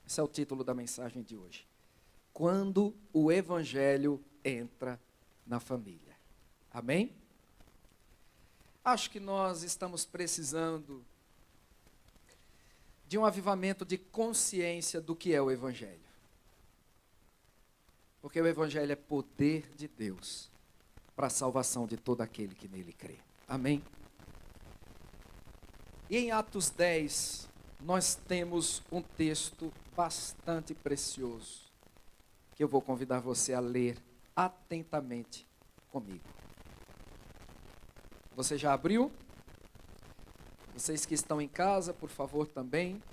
Esse é o título da mensagem de hoje. Quando o Evangelho entra na família. Amém? Acho que nós estamos precisando de um avivamento de consciência do que é o Evangelho. Porque o Evangelho é poder de Deus para a salvação de todo aquele que nele crê. Amém? E em Atos 10, nós temos um texto bastante precioso, que eu vou convidar você a ler atentamente comigo. Você já abriu? Vocês que estão em casa, por favor, também.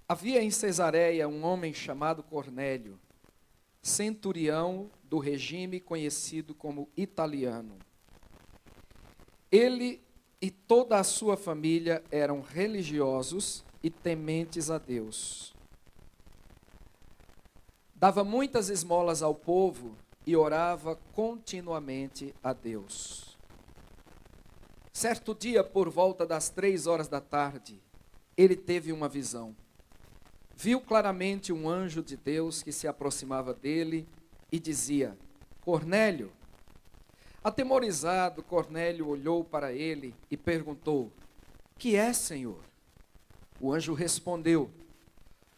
Havia em Cesareia um homem chamado Cornélio, centurião do regime conhecido como italiano. Ele e toda a sua família eram religiosos e tementes a Deus. Dava muitas esmolas ao povo e orava continuamente a Deus. Certo dia, por volta das 3 da tarde, ele teve uma visão. Viu claramente um anjo de Deus que se aproximava dele e dizia: Cornélio. Atemorizado, Cornélio olhou para ele e perguntou: que é, Senhor? O anjo respondeu: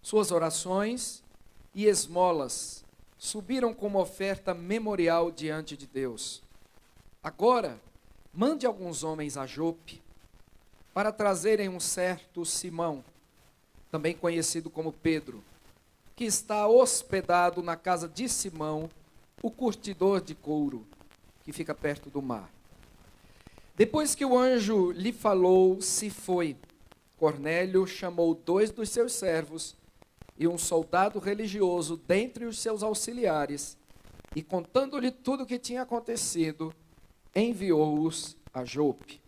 suas orações e esmolas subiram como oferta memorial diante de Deus. Agora, mande alguns homens a Jope para trazerem um certo Simão, também conhecido como Pedro, que está hospedado na casa de Simão, o curtidor de couro, que fica perto do mar. Depois que o anjo lhe falou, se foi. Cornélio chamou 2 dos seus servos e um soldado religioso dentre os seus auxiliares, e contando-lhe tudo o que tinha acontecido, enviou-os a Jope.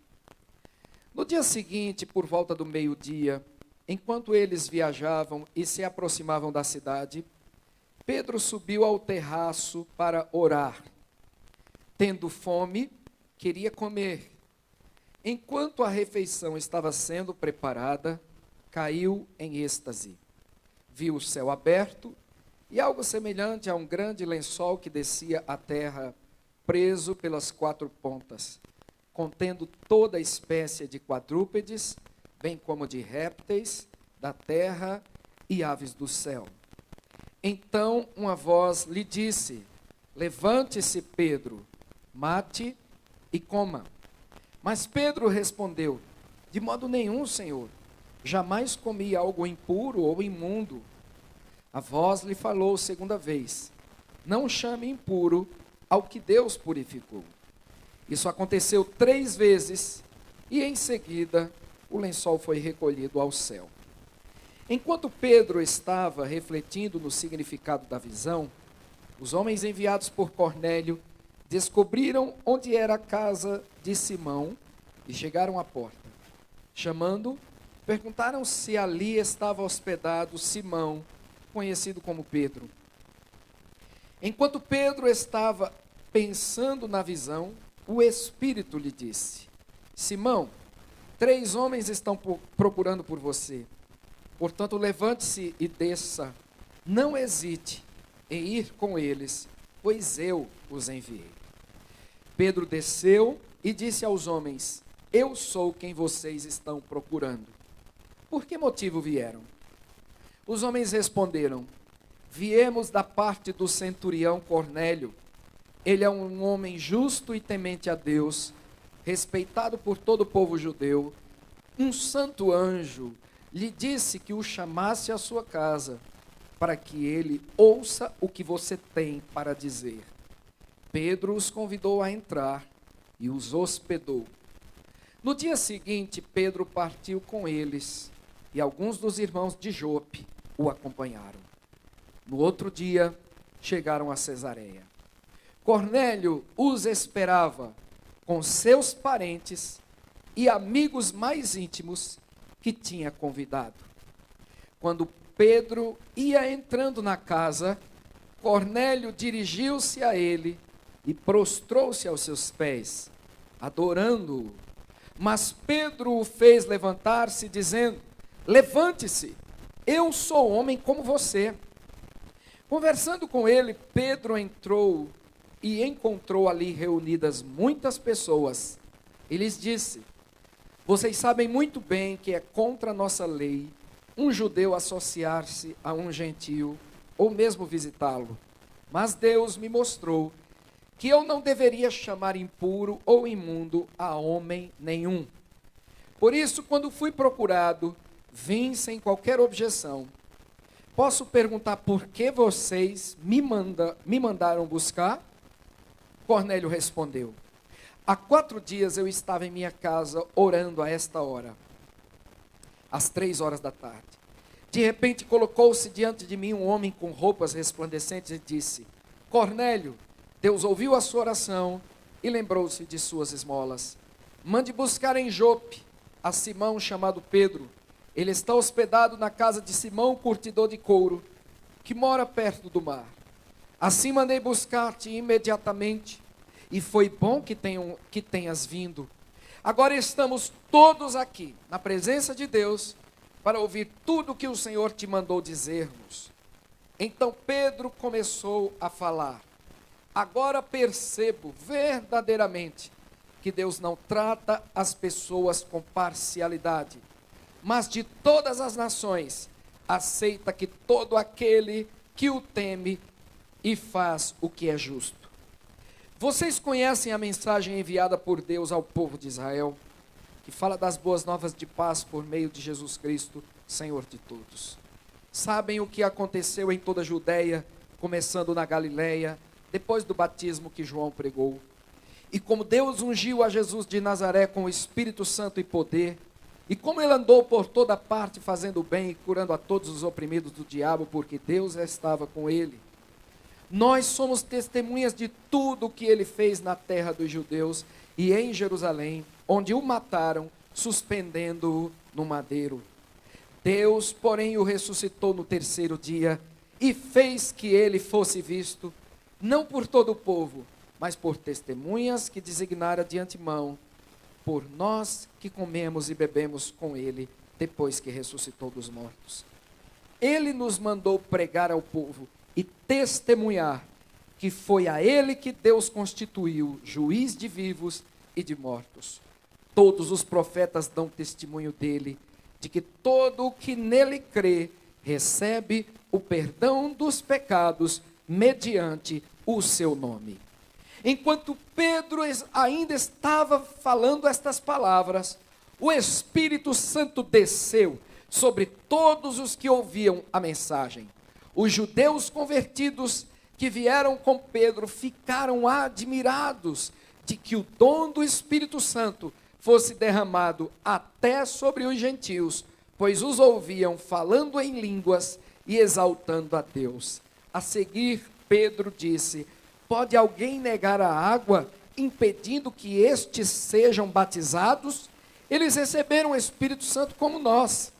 No dia seguinte, por volta do meio-dia, enquanto eles viajavam e se aproximavam da cidade, Pedro subiu ao terraço para orar. Tendo fome, queria comer. Enquanto a refeição estava sendo preparada, caiu em êxtase. Viu o céu aberto e algo semelhante a um grande lençol que descia à terra, preso pelas 4 pontas, contendo toda espécie de quadrúpedes, bem como de répteis da terra e aves do céu. Então uma voz lhe disse: levante-se, Pedro, mate e coma. Mas Pedro respondeu: de modo nenhum, Senhor, jamais comi algo impuro ou imundo. A voz lhe falou segunda vez: não chame impuro ao que Deus purificou. Isso aconteceu 3 vezes e em seguida o lençol foi recolhido ao céu. Enquanto Pedro estava refletindo no significado da visão, os homens enviados por Cornélio descobriram onde era a casa de Simão e chegaram à porta. Chamando, perguntaram se ali estava hospedado Simão, conhecido como Pedro. Enquanto Pedro estava pensando na visão, o Espírito lhe disse: Simão, 3 homens estão procurando por você. Portanto, levante-se e desça. Não hesite em ir com eles, pois eu os enviei. Pedro desceu e disse aos homens: eu sou quem vocês estão procurando. Por que motivo vieram? Os homens responderam: viemos da parte do centurião Cornélio. Ele é um homem justo e temente a Deus, respeitado por todo o povo judeu. Um santo anjo lhe disse que o chamasse à sua casa, para que ele ouça o que você tem para dizer. Pedro os convidou a entrar e os hospedou. No dia seguinte, Pedro partiu com eles, e alguns dos irmãos de Jope o acompanharam. No outro dia, chegaram a Cesareia. Cornélio os esperava com seus parentes e amigos mais íntimos que tinha convidado. Quando Pedro ia entrando na casa, Cornélio dirigiu-se a ele e prostrou-se aos seus pés, adorando-o. Mas Pedro o fez levantar-se, dizendo: levante-se, eu sou homem como você. Conversando com ele, Pedro entrou e encontrou ali reunidas muitas pessoas. E lhes disse: vocês sabem muito bem que é contra a nossa lei um judeu associar-se a um gentio ou mesmo visitá-lo. Mas Deus me mostrou que eu não deveria chamar impuro ou imundo a homem nenhum. Por isso, quando fui procurado, vim sem qualquer objeção. Posso perguntar por que vocês me mandaram buscar? Cornélio respondeu: há 4 dias eu estava em minha casa orando a esta hora, às 3 horas da tarde. De repente colocou-se diante de mim um homem com roupas resplandecentes e disse: Cornélio, Deus ouviu a sua oração e lembrou-se de suas esmolas. Mande buscar em Jope a Simão chamado Pedro. Ele está hospedado na casa de Simão, curtidor de couro, que mora perto do mar. Assim mandei buscar-te imediatamente, e foi bom que tenhas vindo. Agora estamos todos aqui, na presença de Deus, para ouvir tudo o que o Senhor te mandou dizer-nos. Então Pedro começou a falar: agora percebo verdadeiramente que Deus não trata as pessoas com parcialidade, mas de todas as nações aceita que todo aquele que o teme e faz o que é justo. Vocês conhecem a mensagem enviada por Deus ao povo de Israel, que fala das boas novas de paz por meio de Jesus Cristo, Senhor de todos. Sabem o que aconteceu em toda a Judeia, começando na Galileia, depois do batismo que João pregou. E como Deus ungiu a Jesus de Nazaré com o Espírito Santo e poder, e como ele andou por toda parte fazendo o bem e curando a todos os oprimidos do diabo, porque Deus estava com ele. Nós somos testemunhas de tudo o que ele fez na terra dos judeus e em Jerusalém, onde o mataram, suspendendo-o no madeiro. Deus, porém, o ressuscitou no 3º dia e fez que ele fosse visto, não por todo o povo, mas por testemunhas que designara de antemão, por nós que comemos e bebemos com ele, depois que ressuscitou dos mortos. Ele nos mandou pregar ao povo e testemunhar que foi a ele que Deus constituiu juiz de vivos e de mortos. Todos os profetas dão testemunho dele, de que todo o que nele crê recebe o perdão dos pecados mediante o seu nome. Enquanto Pedro ainda estava falando estas palavras, o Espírito Santo desceu sobre todos os que ouviam a mensagem. Os judeus convertidos que vieram com Pedro ficaram admirados de que o dom do Espírito Santo fosse derramado até sobre os gentios, pois os ouviam falando em línguas e exaltando a Deus. A seguir, Pedro disse: pode alguém negar a água, impedindo que estes sejam batizados? Eles receberam o Espírito Santo como nós.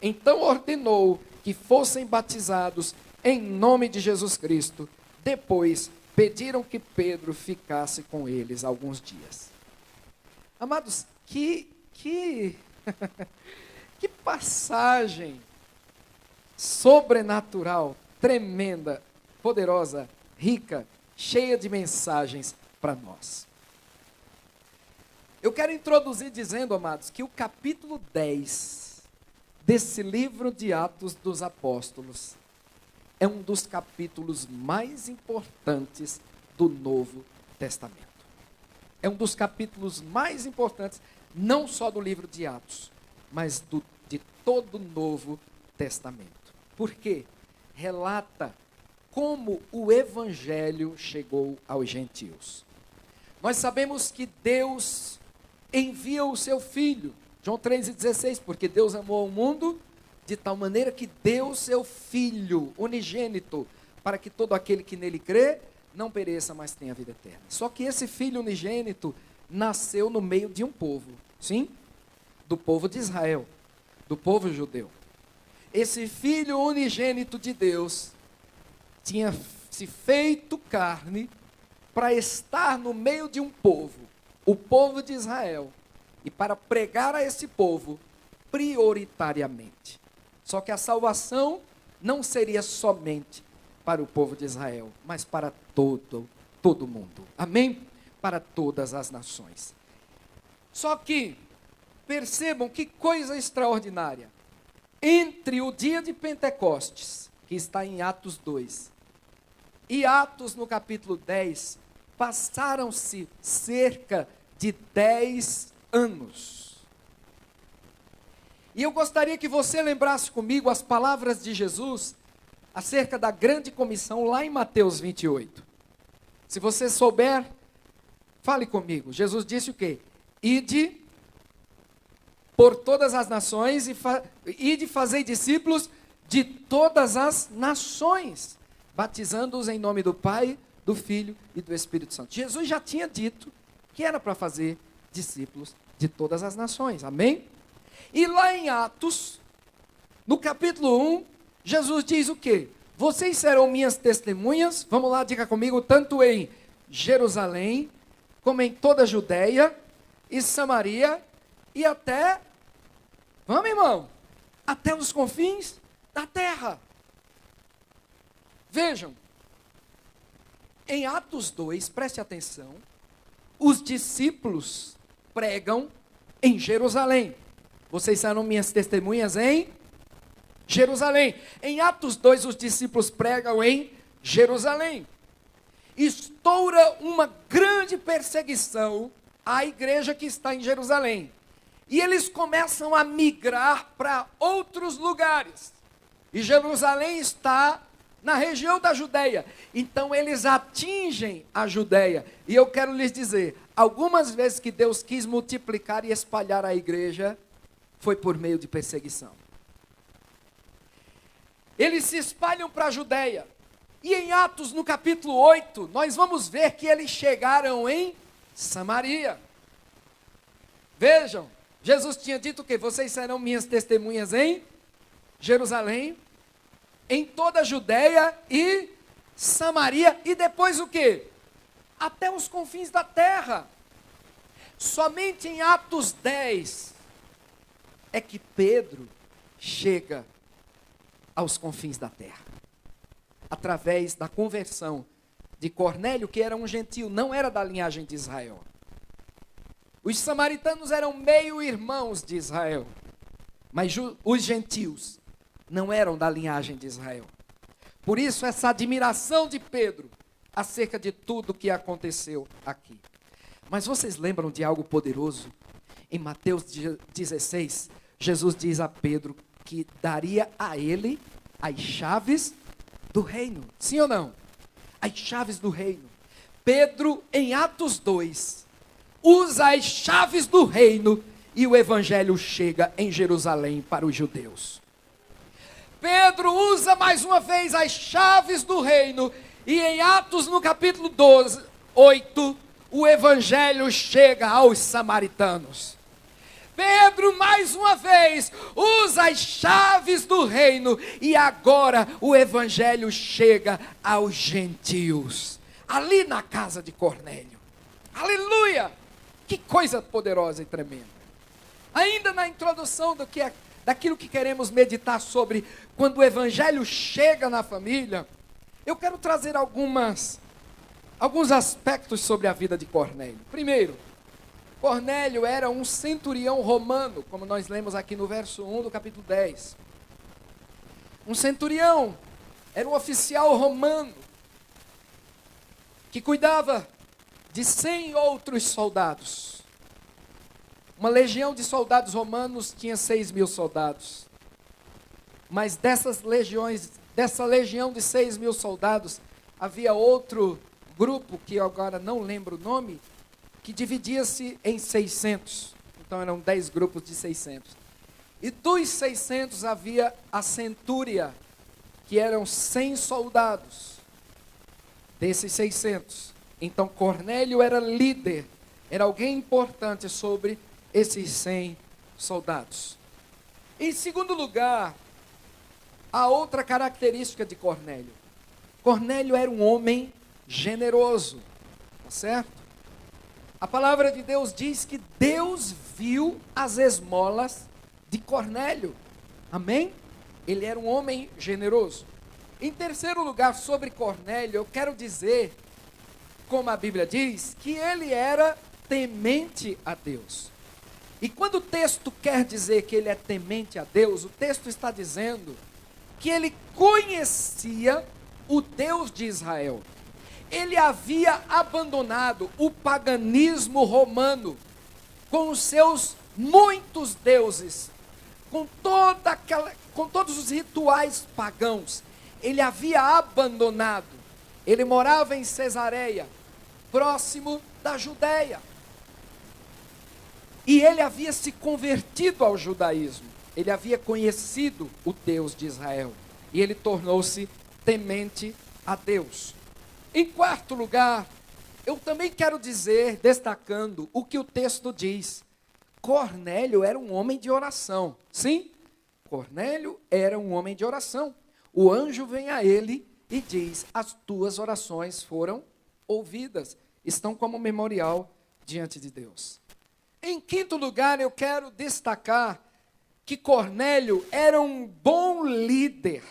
Então ordenou que fossem batizados em nome de Jesus Cristo. Depois pediram que Pedro ficasse com eles alguns dias. Amados, que passagem sobrenatural, tremenda, poderosa, rica, cheia de mensagens para nós. Eu quero introduzir dizendo, amados, que o capítulo 10 desse livro de Atos dos Apóstolos é um dos capítulos mais importantes do Novo Testamento. É um dos capítulos mais importantes, não só do livro de Atos, mas de todo o Novo Testamento. Por quê? Relata como o Evangelho chegou aos gentios. Nós sabemos que Deus envia o seu Filho, João 3,16, porque Deus amou o mundo de tal maneira que deu seu Filho unigênito, para que todo aquele que nele crê, não pereça, mas tenha vida eterna. Só que esse Filho unigênito nasceu no meio de um povo, sim? Do povo de Israel, do povo judeu. Esse Filho unigênito de Deus tinha se feito carne para estar no meio de um povo, o povo de Israel, e para pregar a esse povo prioritariamente. Só que a salvação não seria somente para o povo de Israel, mas para todo mundo. Amém? Para todas as nações. Só que, percebam que coisa extraordinária. Entre o dia de Pentecostes, que está em Atos 2, e Atos no capítulo 10, passaram-se cerca de 10 anos. E eu gostaria que você lembrasse comigo as palavras de Jesus acerca da grande comissão lá em Mateus 28. Se você souber, fale comigo. Jesus disse o quê? Ide por todas as nações e fazei discípulos de todas as nações, batizando-os em nome do Pai, do Filho e do Espírito Santo. Jesus já tinha dito que era para fazer discípulos de todas as nações, amém? E lá em Atos, no capítulo 1, Jesus diz o quê? Vocês serão minhas testemunhas, vamos lá, diga comigo, tanto em Jerusalém, como em toda a Judeia e Samaria, e até, vamos irmão, até os confins da terra. Vejam, em Atos 2, preste atenção, os discípulos pregam em Jerusalém. Vocês serão minhas testemunhas em Jerusalém. Em Atos 2, os discípulos pregam em Jerusalém. Estoura uma grande perseguição à igreja que está em Jerusalém. E eles começam a migrar para outros lugares. E Jerusalém está na região da Judeia. Então eles atingem a Judeia. E eu quero lhes dizer, algumas vezes que Deus quis multiplicar e espalhar a igreja, foi por meio de perseguição. Eles se espalham para a Judeia. E em Atos, no capítulo 8, nós vamos ver que eles chegaram em Samaria. Vejam, Jesus tinha dito que vocês serão minhas testemunhas em Jerusalém, em toda a Judeia e Samaria, e depois o quê? Até os confins da terra. Somente em Atos 10 é que Pedro chega aos confins da terra, através da conversão de Cornélio, que era um gentio, não era da linhagem de Israel. Os samaritanos eram meio-irmãos de Israel, mas os gentios não eram da linhagem de Israel. Por isso, essa admiração de Pedro acerca de tudo que aconteceu aqui. Mas vocês lembram de algo poderoso? Em Mateus 16, Jesus diz a Pedro que daria a ele as chaves do reino. Sim ou não? As chaves do reino. Pedro, em Atos 2, usa as chaves do reino e o evangelho chega em Jerusalém para os judeus. Pedro usa mais uma vez as chaves do reino e em Atos no capítulo 8, o evangelho chega aos samaritanos. Pedro mais uma vez usa as chaves do reino e agora o evangelho chega aos gentios, ali na casa de Cornélio. Aleluia! Que coisa poderosa e tremenda. Ainda na introdução daquilo que queremos meditar sobre quando o evangelho chega na família, eu quero trazer alguns aspectos sobre a vida de Cornélio. Primeiro, Cornélio era um centurião romano, como nós lemos aqui no verso 1 do capítulo 10. Um centurião era um oficial romano que cuidava de 100 outros soldados. Uma legião de soldados romanos tinha 6.000 soldados. Mas dessa legião de 6.000 soldados, havia outro grupo, que eu agora não lembro o nome, que dividia-se em 600. Então eram 10 grupos de 600. E dos 600 havia a centúria, que eram 100 soldados. Desses 600. Então Cornélio era líder, era alguém importante sobre esses 100 soldados. Em segundo lugar, a outra característica de Cornélio. Cornélio era um homem generoso, tá certo? A palavra de Deus diz que Deus viu as esmolas de Cornélio. Amém? Ele era um homem generoso. Em terceiro lugar, sobre Cornélio, eu quero dizer, como a Bíblia diz, que ele era temente a Deus. E quando o texto quer dizer que ele é temente a Deus, o texto está dizendo que ele conhecia o Deus de Israel. Ele havia abandonado o paganismo romano, com os seus muitos deuses, com todos os rituais pagãos. Ele havia abandonado. Ele morava em Cesareia, próximo da Judéia. E ele havia se convertido ao judaísmo. Ele havia conhecido o Deus de Israel. E ele tornou-se temente a Deus. Em quarto lugar, eu também quero dizer, destacando o que o texto diz. Cornélio era um homem de oração. Sim, Cornélio era um homem de oração. O anjo vem a ele e diz: as tuas orações foram ouvidas, estão como memorial diante de Deus. Em quinto lugar, eu quero destacar que Cornélio era um bom líder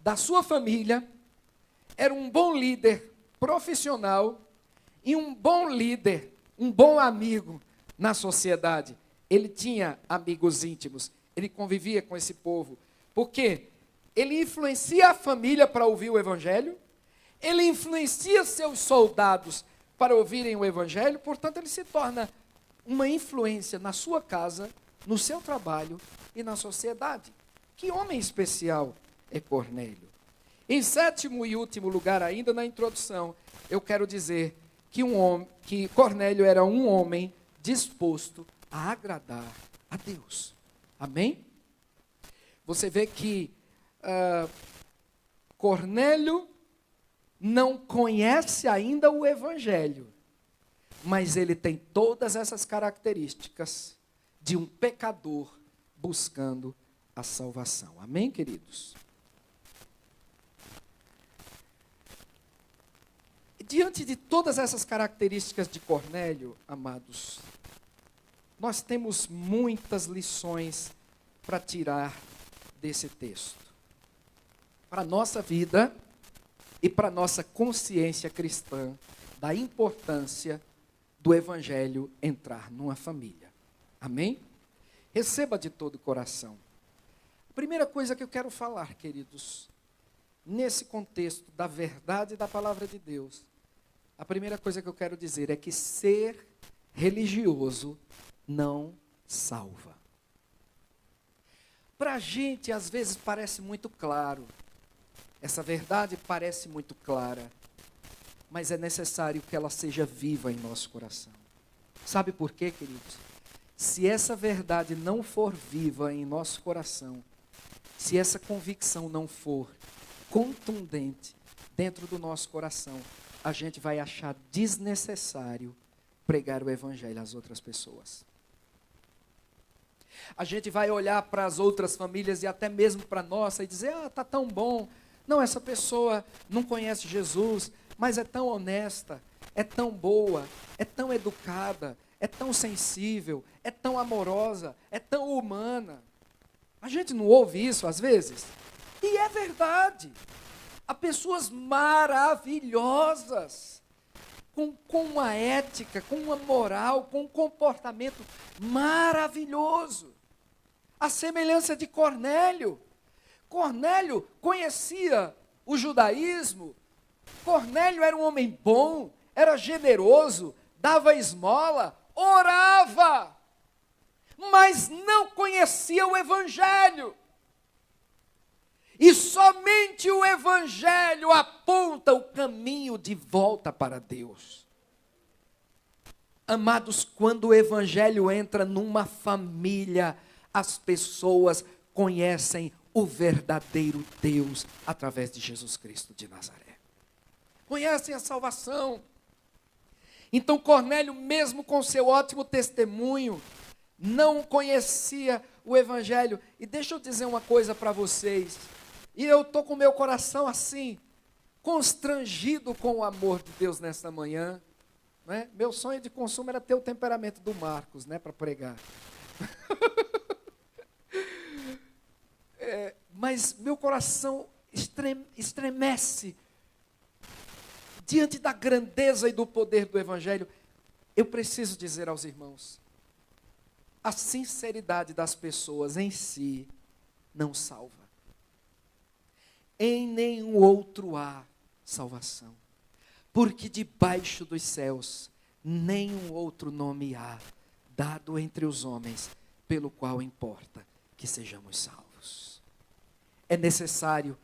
da sua família, era um bom líder profissional e um bom líder, um bom amigo na sociedade. Ele tinha amigos íntimos, ele convivia com esse povo. Por quê? Ele influencia a família para ouvir o evangelho, ele influencia seus soldados para ouvirem o evangelho, portanto ele se torna uma influência na sua casa, no seu trabalho e na sociedade. Que homem especial é Cornélio. Em sétimo e último lugar, ainda na introdução, eu quero dizer que Cornélio era um homem disposto a agradar a Deus. Amém? Você vê que Cornélio não conhece ainda o evangelho, mas ele tem todas essas características de um pecador buscando a salvação. Amém, queridos? Diante de todas essas características de Cornélio, amados, nós temos muitas lições para tirar desse texto. Para a nossa vida e para a nossa consciência cristã da importância do evangelho entrar numa família. Amém? Receba de todo o coração. A primeira coisa que eu quero falar, queridos, nesse contexto da verdade da palavra de Deus, a primeira coisa que eu quero dizer é que ser religioso não salva. Para a gente, às vezes, parece muito claro. Essa verdade parece muito clara. Mas é necessário que ela seja viva em nosso coração. Sabe por quê, queridos? Se essa verdade não for viva em nosso coração, se essa convicção não for contundente dentro do nosso coração, a gente vai achar desnecessário pregar o evangelho às outras pessoas. A gente vai olhar para as outras famílias e até mesmo para a nossa e dizer: tá tão bom. Não, essa pessoa não conhece Jesus, mas é tão honesta, é tão boa, é tão educada, é tão sensível, é tão amorosa, é tão humana. A gente não ouve isso às vezes? E é verdade. Há pessoas maravilhosas, com uma ética, com uma moral, com um comportamento maravilhoso. A semelhança de Cornélio. Cornélio conhecia o judaísmo. Cornélio era um homem bom, era generoso, dava esmola, orava, mas não conhecia o evangelho. E somente o evangelho aponta o caminho de volta para Deus. Amados, quando o evangelho entra numa família, as pessoas conhecem o verdadeiro Deus através de Jesus Cristo de Nazaré. Conhecem a salvação. Então Cornélio, mesmo com seu ótimo testemunho, não conhecia o evangelho. E deixa eu dizer uma coisa para vocês. E eu estou com meu coração assim, constrangido com o amor de Deus nesta manhã. Né? Meu sonho de consumo era ter o temperamento do Marcos, né, para pregar. mas meu coração estremece diante da grandeza e do poder do Evangelho. Eu preciso dizer aos irmãos, a sinceridade das pessoas em si não salva. Em nenhum outro há salvação, porque debaixo dos céus nenhum outro nome há dado entre os homens pelo qual importa que sejamos salvos. É necessário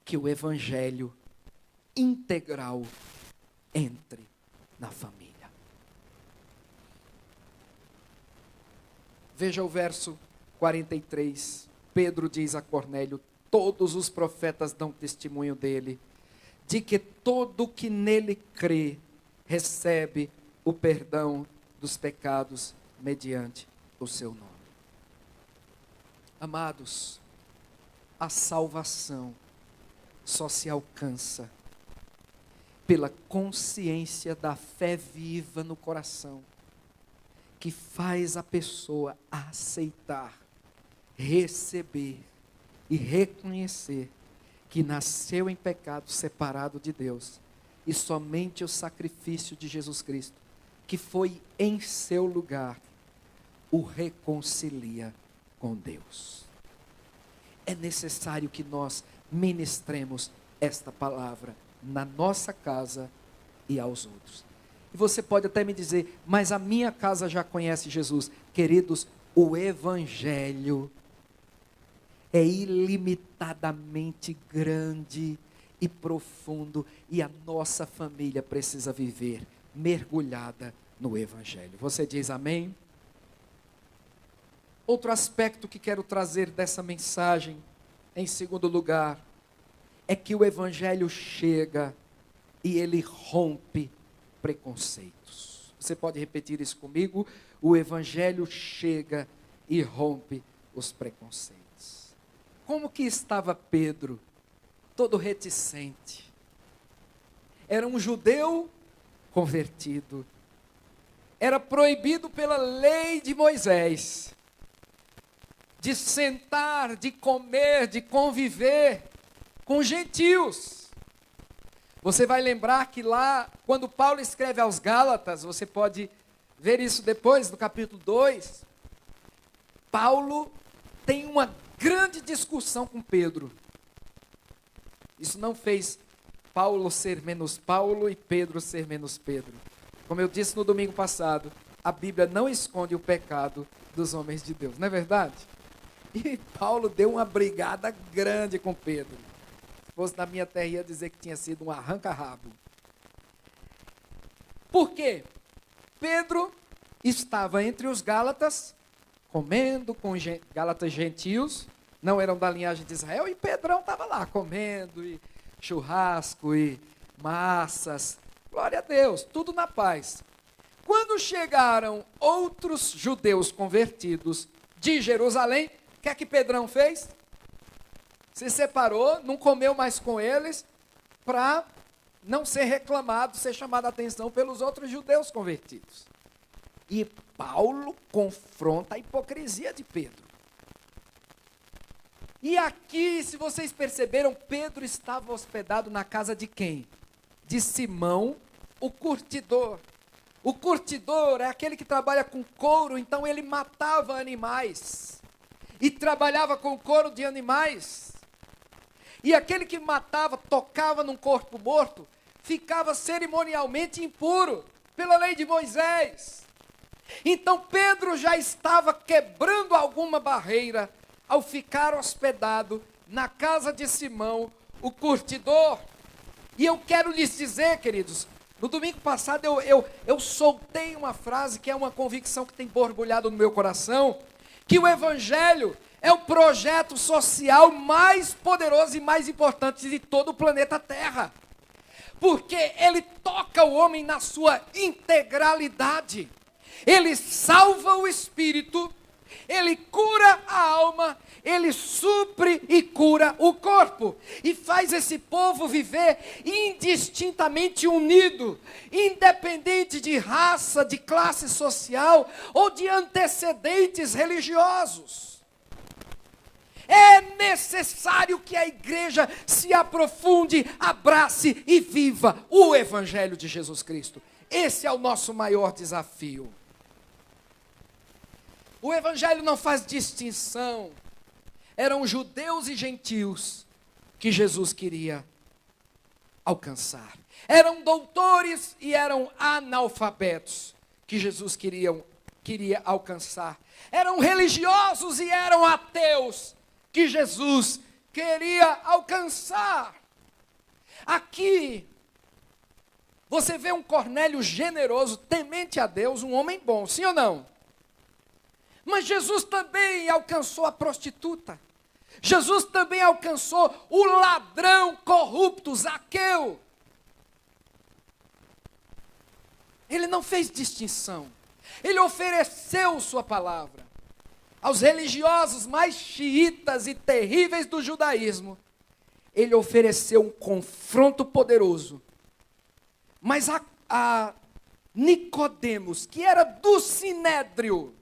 que o Evangelho integral entre na família. Veja o verso 43. Pedro diz a Cornélio: todos os profetas dão testemunho dele, de que todo que nele crê recebe o perdão dos pecados mediante o seu nome. Amados, a salvação só se alcança pela consciência da fé viva no coração, que faz a pessoa aceitar, receber e reconhecer que nasceu em pecado, separado de Deus, e somente o sacrifício de Jesus Cristo, que foi em seu lugar, o reconcilia com Deus. É necessário que nós ministremos esta palavra na nossa casa e aos outros. E você pode até me dizer, mas a minha casa já conhece Jesus. Queridos, o Evangelho é ilimitadamente grande e profundo, e a nossa família precisa viver mergulhada no Evangelho. Você diz amém? Outro aspecto que quero trazer dessa mensagem, em segundo lugar, é que o Evangelho chega e ele rompe preconceitos. Você pode repetir isso comigo? O Evangelho chega e rompe os preconceitos. Como que estava Pedro? Todo reticente. Era um judeu convertido. Era proibido pela lei de Moisés de sentar, de comer, de conviver com gentios. Você vai lembrar que lá, quando Paulo escreve aos Gálatas, você pode ver isso depois, no capítulo 2, Paulo tem uma grande discussão com Pedro. Isso não fez Paulo ser menos Paulo e Pedro ser menos Pedro. Como eu disse no domingo passado, a Bíblia não esconde o pecado dos homens de Deus, não é verdade? E Paulo deu uma brigada grande com Pedro. Se fosse na minha terra, ia dizer que tinha sido um arranca-rabo. Por quê? Pedro estava entre os Gálatas, comendo com Gálatas gentios, não eram da linhagem de Israel, e Pedrão estava lá comendo, e churrasco, e massas, glória a Deus, tudo na paz. Quando chegaram outros judeus convertidos de Jerusalém, o que é que Pedrão fez? Se separou, não comeu mais com eles, para não ser reclamado, ser chamado a atenção pelos outros judeus convertidos. E Paulo confronta a hipocrisia de Pedro. E aqui, se vocês perceberam, Pedro estava hospedado na casa de quem? De Simão, o curtidor. O curtidor é aquele que trabalha com couro, então ele matava animais. E trabalhava com couro de animais. E aquele que matava, tocava num corpo morto, ficava cerimonialmente impuro, pela lei de Moisés. Então Pedro já estava quebrando alguma barreira, ao ficar hospedado na casa de Simão, o curtidor. E eu quero lhes dizer, queridos, no domingo passado eu soltei uma frase que é uma convicção que tem borbulhado no meu coração, que o Evangelho é o projeto social mais poderoso e mais importante de todo o planeta Terra. Porque ele toca o homem na sua integralidade. Ele salva o espírito, ele cura a alma, ele supre e cura o corpo. E faz esse povo viver indistintamente unido, independente de raça, de classe social ou de antecedentes religiosos. É necessário que a igreja se aprofunde, abrace e viva o Evangelho de Jesus Cristo. Esse é o nosso maior desafio. O Evangelho não faz distinção. Eram judeus e gentios que Jesus queria alcançar. Eram doutores e eram analfabetos que Jesus queria alcançar. Eram religiosos e eram ateus que Jesus queria alcançar. Aqui, você vê um Cornélio generoso, temente a Deus, um homem bom, sim ou não? Mas Jesus também alcançou a prostituta. Jesus também alcançou o ladrão corrupto, Zaqueu. Ele não fez distinção. Ele ofereceu sua palavra aos religiosos mais xiitas e terríveis do judaísmo. Ele ofereceu um confronto poderoso. Mas a Nicodemos, que era do Sinédrio,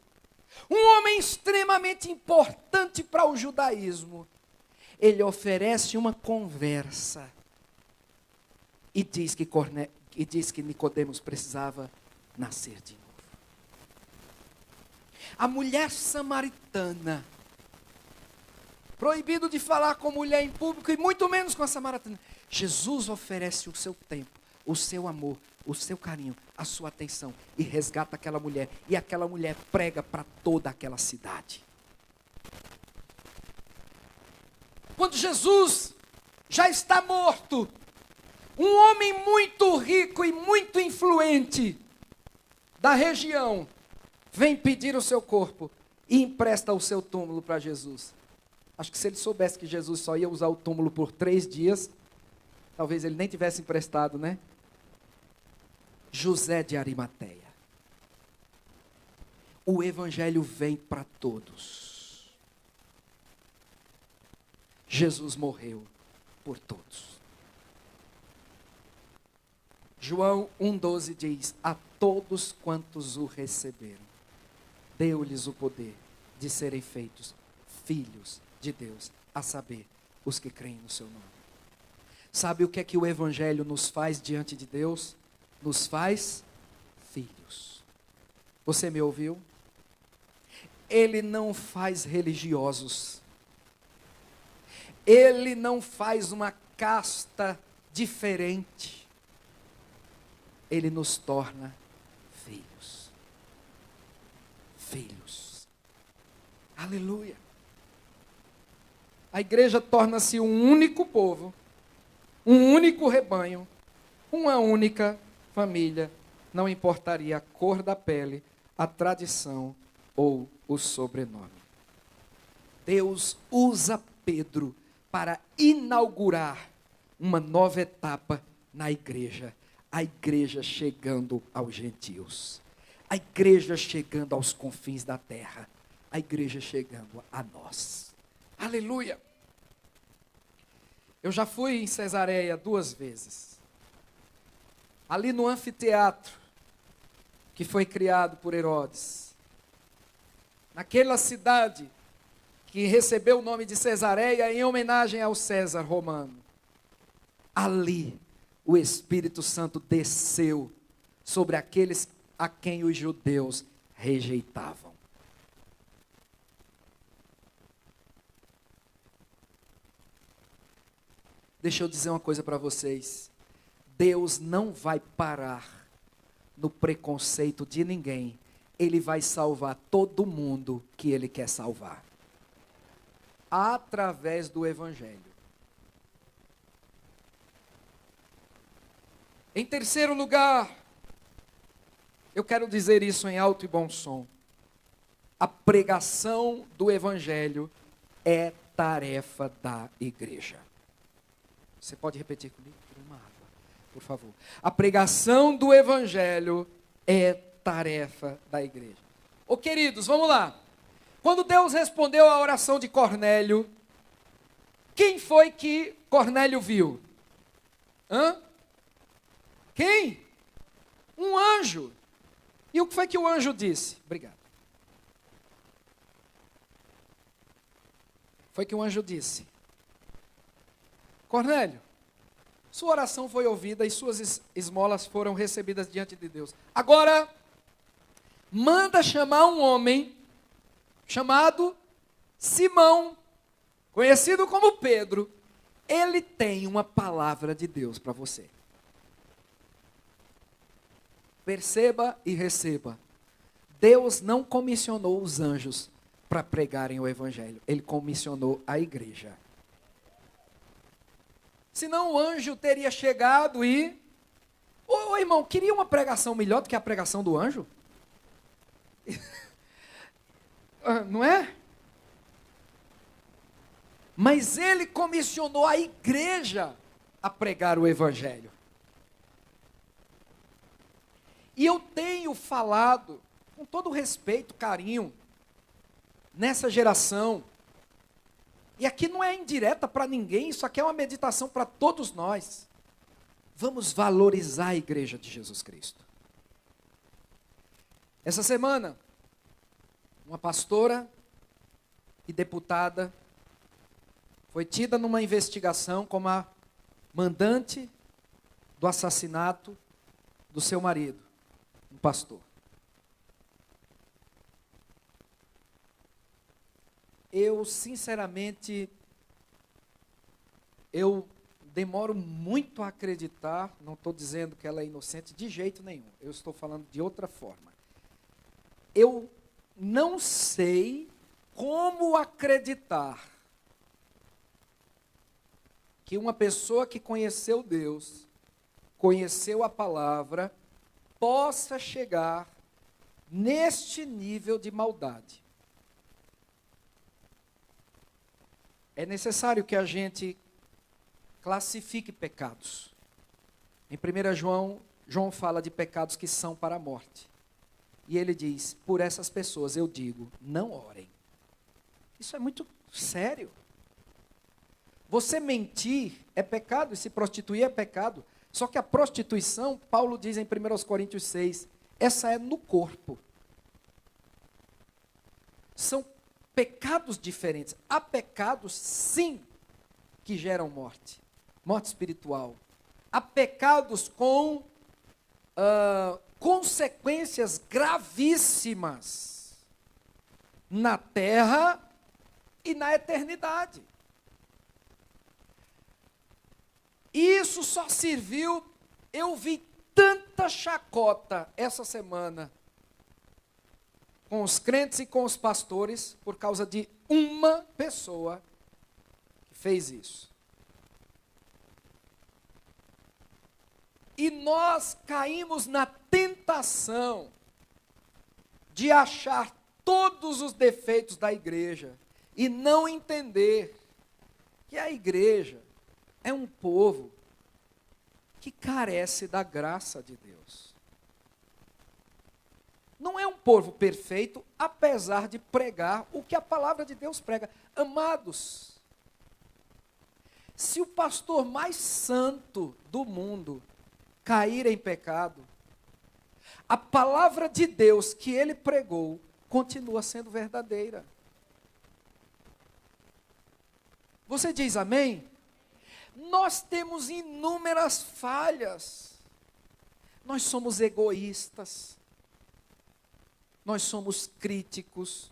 um homem extremamente importante para o judaísmo, ele oferece uma conversa e diz que Nicodemos precisava nascer de novo. A mulher samaritana, proibido de falar com mulher em público e muito menos com a samaritana, Jesus oferece o seu tempo, o seu amor, o seu carinho, a sua atenção e resgata aquela mulher. E aquela mulher prega para toda aquela cidade. Quando Jesus já está morto, um homem muito rico e muito influente da região vem pedir o seu corpo e empresta o seu túmulo para Jesus. Acho que se ele soubesse que Jesus só ia usar o túmulo por 3 dias, talvez ele nem tivesse emprestado, né? José de Arimateia. O Evangelho vem para todos. Jesus morreu por todos. João 1,12 diz: a todos quantos o receberam, deu-lhes o poder de serem feitos filhos de Deus, a saber, os que creem no seu nome. Sabe o que é que o Evangelho nos faz diante de Deus? Nos faz filhos. Você me ouviu? Ele não faz religiosos. Ele não faz uma casta diferente. Ele nos torna filhos. Filhos. Aleluia. A igreja torna-se um único povo, um único rebanho, uma única família, não importaria a cor da pele, a tradição ou o sobrenome. Deus usa Pedro para inaugurar uma nova etapa na igreja. A igreja chegando aos gentios. A igreja chegando aos confins da terra. A igreja chegando a nós. Aleluia! Eu já fui em Cesareia 2 vezes. Ali no anfiteatro que foi criado por Herodes. Naquela cidade que recebeu o nome de Cesareia em homenagem ao César romano. Ali o Espírito Santo desceu sobre aqueles a quem os judeus rejeitavam. Deixa eu dizer uma coisa para vocês. Deus não vai parar no preconceito de ninguém. Ele vai salvar todo mundo que Ele quer salvar. Através do Evangelho. Em terceiro lugar, eu quero dizer isso em alto e bom som. A pregação do Evangelho é tarefa da igreja. Você pode repetir comigo? Uma água, por favor. A pregação do Evangelho é tarefa da igreja. Ô queridos, vamos lá. Quando Deus respondeu à oração de Cornélio, quem foi que Cornélio viu? Quem? Um anjo. E o que foi que o anjo disse? Obrigado. foi que o anjo disse: Cornélio, sua oração foi ouvida e suas esmolas foram recebidas diante de Deus. Agora, manda chamar um homem chamado Simão, conhecido como Pedro. Ele tem uma palavra de Deus para você. Perceba e receba. Deus não comissionou os anjos para pregarem o evangelho. Ele comissionou a igreja. Senão o anjo teria chegado e... Ô irmão, queria uma pregação melhor do que a pregação do anjo? Não é? Mas ele comissionou a igreja a pregar o evangelho. E eu tenho falado, com todo respeito, carinho, nessa geração, e aqui não é indireta para ninguém, isso aqui é uma meditação para todos nós. Vamos valorizar a igreja de Jesus Cristo. Essa semana, uma pastora e deputada foi tida numa investigação como a mandante do assassinato do seu marido, um pastor. Eu, sinceramente, eu demoro muito a acreditar, não estou dizendo que ela é inocente de jeito nenhum, eu estou falando de outra forma. Eu não sei como acreditar que uma pessoa que conheceu Deus, conheceu a palavra, possa chegar neste nível de maldade. É necessário que a gente classifique pecados. Em 1 João, João fala de pecados que são para a morte. E ele diz, por essas pessoas eu digo, não orem. Isso é muito sério. Você mentir é pecado e se prostituir é pecado. Só que a prostituição, Paulo diz em 1 Coríntios 6, essa é no corpo. São pecados diferentes. Há pecados, sim, que geram morte. Morte espiritual. Há pecados com consequências gravíssimas na terra e na eternidade. Isso só serviu, eu vi tanta chacota essa semana com os crentes e com os pastores por causa de uma pessoa que fez isso. E nós caímos na tentação de achar todos os defeitos da igreja e não entender que a igreja é um povo que carece da graça de Deus. Não é um povo perfeito, apesar de pregar o que a palavra de Deus prega. Amados, se o pastor mais santo do mundo cair em pecado, a palavra de Deus que ele pregou continua sendo verdadeira. Você diz amém? Nós temos inúmeras falhas. Nós somos egoístas. Nós somos críticos.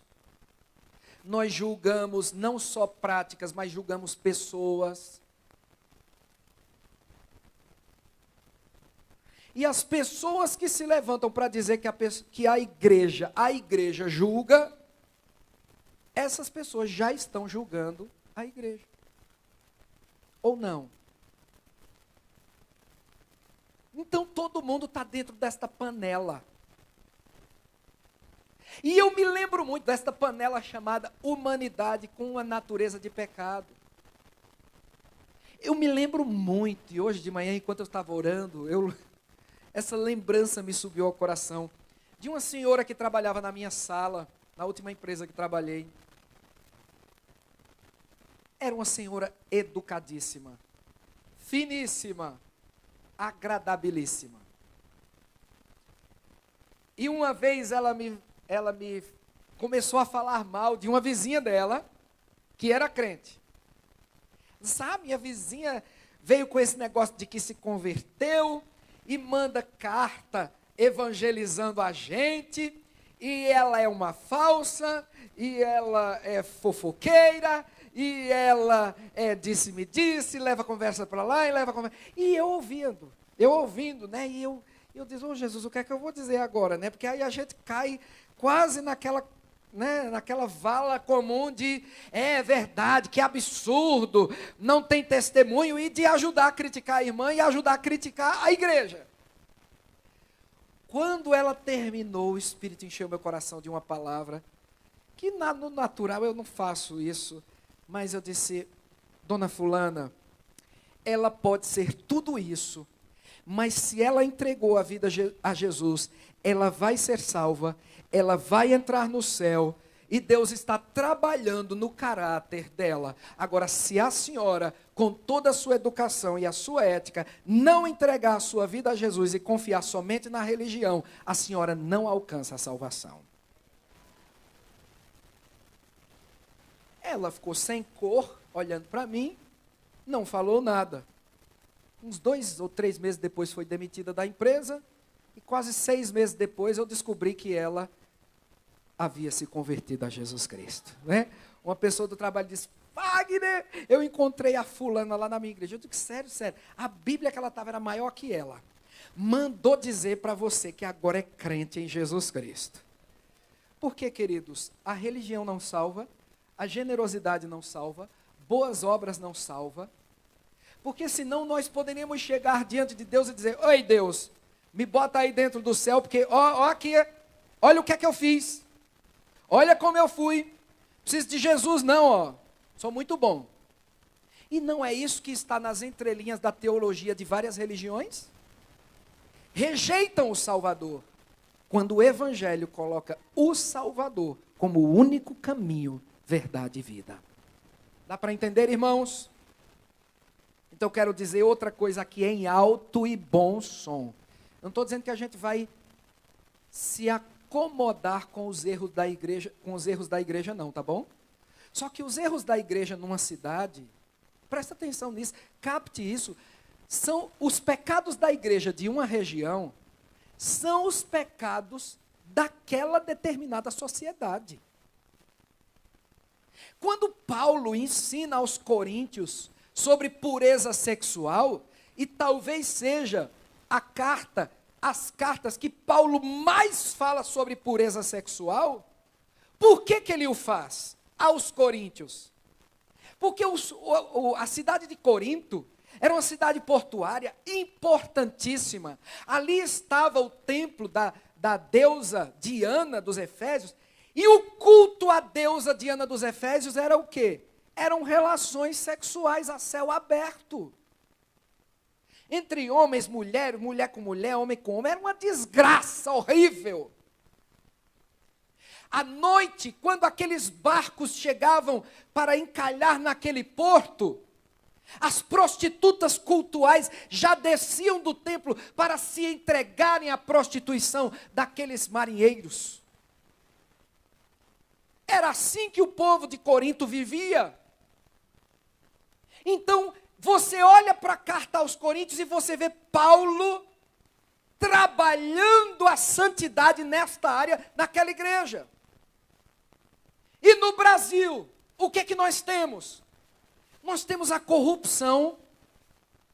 Nós julgamos não só práticas, mas julgamos pessoas. E as pessoas que se levantam para dizer que a igreja julga, essas pessoas já estão julgando a igreja. Ou não? Então todo mundo está dentro desta panela. E eu me lembro muito desta panela chamada humanidade com uma natureza de pecado. Eu me lembro muito, e hoje de manhã, enquanto eu estava orando, essa lembrança me subiu ao coração, de uma senhora que trabalhava na minha sala, na última empresa que trabalhei. Era uma senhora educadíssima, finíssima, agradabilíssima. E uma vez ela me começou a falar mal de uma vizinha dela, que era crente. Sabe, minha vizinha veio com esse negócio de que se converteu e manda carta evangelizando a gente, e ela é uma falsa, e ela é fofoqueira, e ela disse-me disse, leva a conversa para lá e leva a conversa. E eu ouvindo, né? E eu disse, ô Jesus, o que é que eu vou dizer agora, né? Porque aí a gente cai quase naquela vala comum de, é verdade, que absurdo, não tem testemunho, e de ajudar a criticar a irmã e ajudar a criticar a igreja. Quando ela terminou, o Espírito encheu meu coração de uma palavra, que no natural eu não faço isso, mas eu disse, dona fulana, ela pode ser tudo isso, mas se ela entregou a vida a Jesus, ela vai ser salva, ela vai entrar no céu, e Deus está trabalhando no caráter dela. Agora, se a senhora, com toda a sua educação e a sua ética, não entregar a sua vida a Jesus e confiar somente na religião, a senhora não alcança a salvação. Ela ficou sem cor, olhando para mim, não falou nada. Uns 2 ou 3 meses depois foi demitida da empresa, e quase 6 meses depois eu descobri que ela havia se convertido a Jesus Cristo. Né? Uma pessoa do trabalho disse, Wagner, eu encontrei a fulana lá na minha igreja. Eu digo, sério, a Bíblia que ela estava era maior que ela. Mandou dizer para você que agora é crente em Jesus Cristo. Porque, queridos, a religião não salva, a generosidade não salva, boas obras não salva, porque senão nós poderíamos chegar diante de Deus e dizer, oi Deus, me bota aí dentro do céu, porque ó aqui, olha o que é que eu fiz, olha como eu fui, preciso de Jesus não, ó, sou muito bom. E não é isso que está nas entrelinhas da teologia de várias religiões? Rejeitam o Salvador, quando o Evangelho coloca o Salvador como o único caminho, verdade e vida. Dá para entender, irmãos? Então, quero dizer outra coisa aqui em alto e bom som. Eu não estou dizendo que a gente vai se acomodar com os erros da igreja, não, tá bom? Só que os erros da igreja numa cidade, presta atenção nisso, capte isso, são os pecados da igreja de uma região, são os pecados daquela determinada sociedade. Quando Paulo ensina aos coríntios sobre pureza sexual, e talvez seja as cartas que Paulo mais fala sobre pureza sexual, por que ele o faz aos coríntios? Porque a cidade de Corinto era uma cidade portuária importantíssima. Ali estava o templo da deusa Diana dos Efésios, e o culto à deusa Diana dos Efésios era o quê? Eram relações sexuais a céu aberto. Entre homens, mulher, mulher com mulher, homem com homem, era uma desgraça horrível. À noite, quando aqueles barcos chegavam para encalhar naquele porto, as prostitutas cultuais já desciam do templo para se entregarem à prostituição daqueles marinheiros. Era assim que o povo de Corinto vivia. Então, você olha para a carta aos Coríntios e você vê Paulo trabalhando a santidade nesta área, naquela igreja. E no Brasil, o que nós temos? Nós temos a corrupção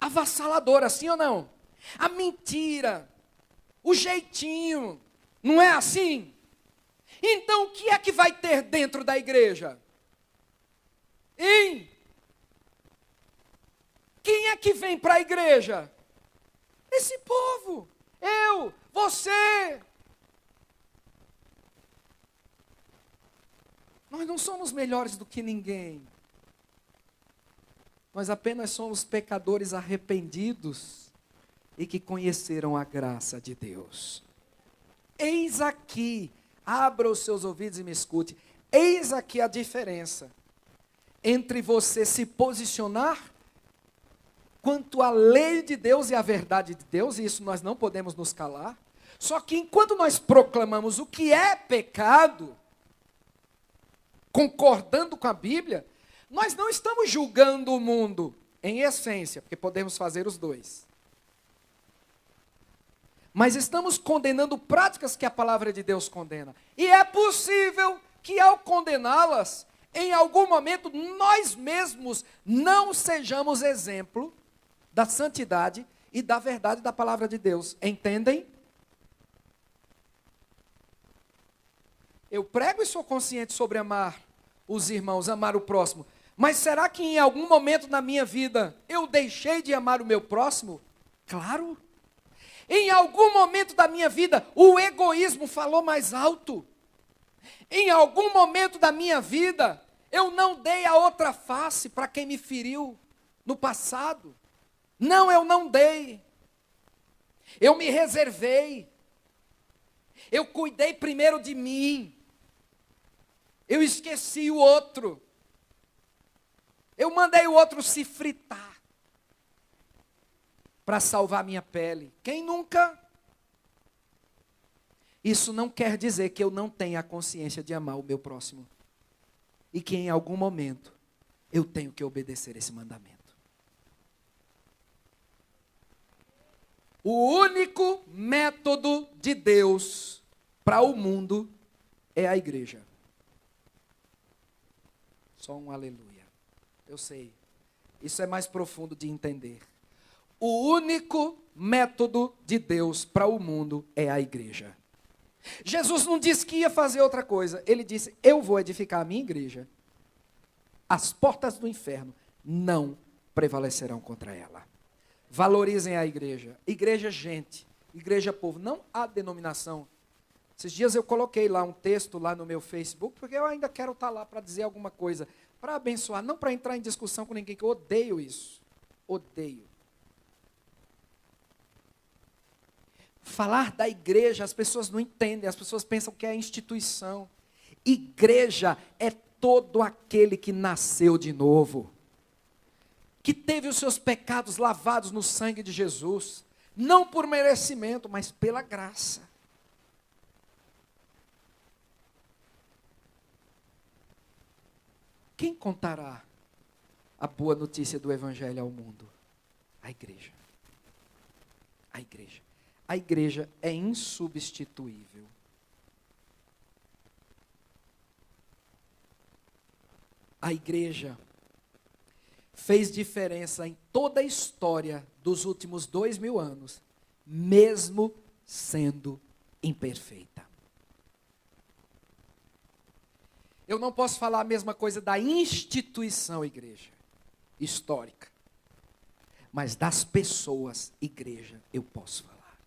avassaladora, sim ou não? A mentira, o jeitinho, não é assim? Então, o que é que vai ter dentro da igreja? Hein? Quem é que vem para a igreja? Esse povo. Eu, você. Nós não somos melhores do que ninguém. Nós apenas somos pecadores arrependidos e que conheceram a graça de Deus. Eis aqui, abra os seus ouvidos e me escute, eis aqui a diferença entre você se posicionar quanto à lei de Deus e à verdade de Deus, e isso nós não podemos nos calar. Só que enquanto nós proclamamos o que é pecado, concordando com a Bíblia, Nós não estamos julgando o mundo, em essência, porque podemos fazer os dois. Mas estamos condenando práticas que a palavra de Deus condena. E é possível que ao condená-las, em algum momento, nós mesmos não sejamos exemplo da santidade e da verdade da palavra de Deus. Entendem? Eu prego e sou consciente sobre amar os irmãos, amar o próximo. Mas será que em algum momento na minha vida eu deixei de amar o meu próximo? Claro. Em algum momento da minha vida o egoísmo falou mais alto. Em algum momento da minha vida eu não dei a outra face para quem me feriu no passado. Não, eu não dei. Eu me reservei. Eu cuidei primeiro de mim. Eu esqueci o outro. Eu mandei o outro se fritar para salvar minha pele. Quem nunca? Isso não quer dizer que eu não tenha a consciência de amar o meu próximo. E que em algum momento eu tenho que obedecer esse mandamento. O único método de Deus para o mundo é a igreja. Só um aleluia. Eu sei, isso é mais profundo de entender. O único método de Deus para o mundo é a igreja. Jesus não disse que ia fazer outra coisa. Ele disse, eu vou edificar a minha igreja. As portas do inferno não prevalecerão contra ela. Valorizem a igreja. Igreja gente, igreja povo, não a denominação. Esses dias eu coloquei lá um texto lá no meu Facebook, porque eu ainda quero estar lá para dizer alguma coisa, para abençoar, não para entrar em discussão com ninguém, que eu odeio isso. Odeio. Falar da igreja, as pessoas não entendem, as pessoas pensam que é instituição. Igreja é todo aquele que nasceu de novo, que teve os seus pecados lavados no sangue de Jesus, não por merecimento, mas pela graça. Quem contará a boa notícia do Evangelho ao mundo? A igreja. A igreja. A igreja é insubstituível. A igreja fez diferença em toda a história dos últimos 2000 anos, mesmo sendo imperfeita. Eu não posso falar a mesma coisa da instituição igreja, histórica. Mas das pessoas, igreja, eu posso falar.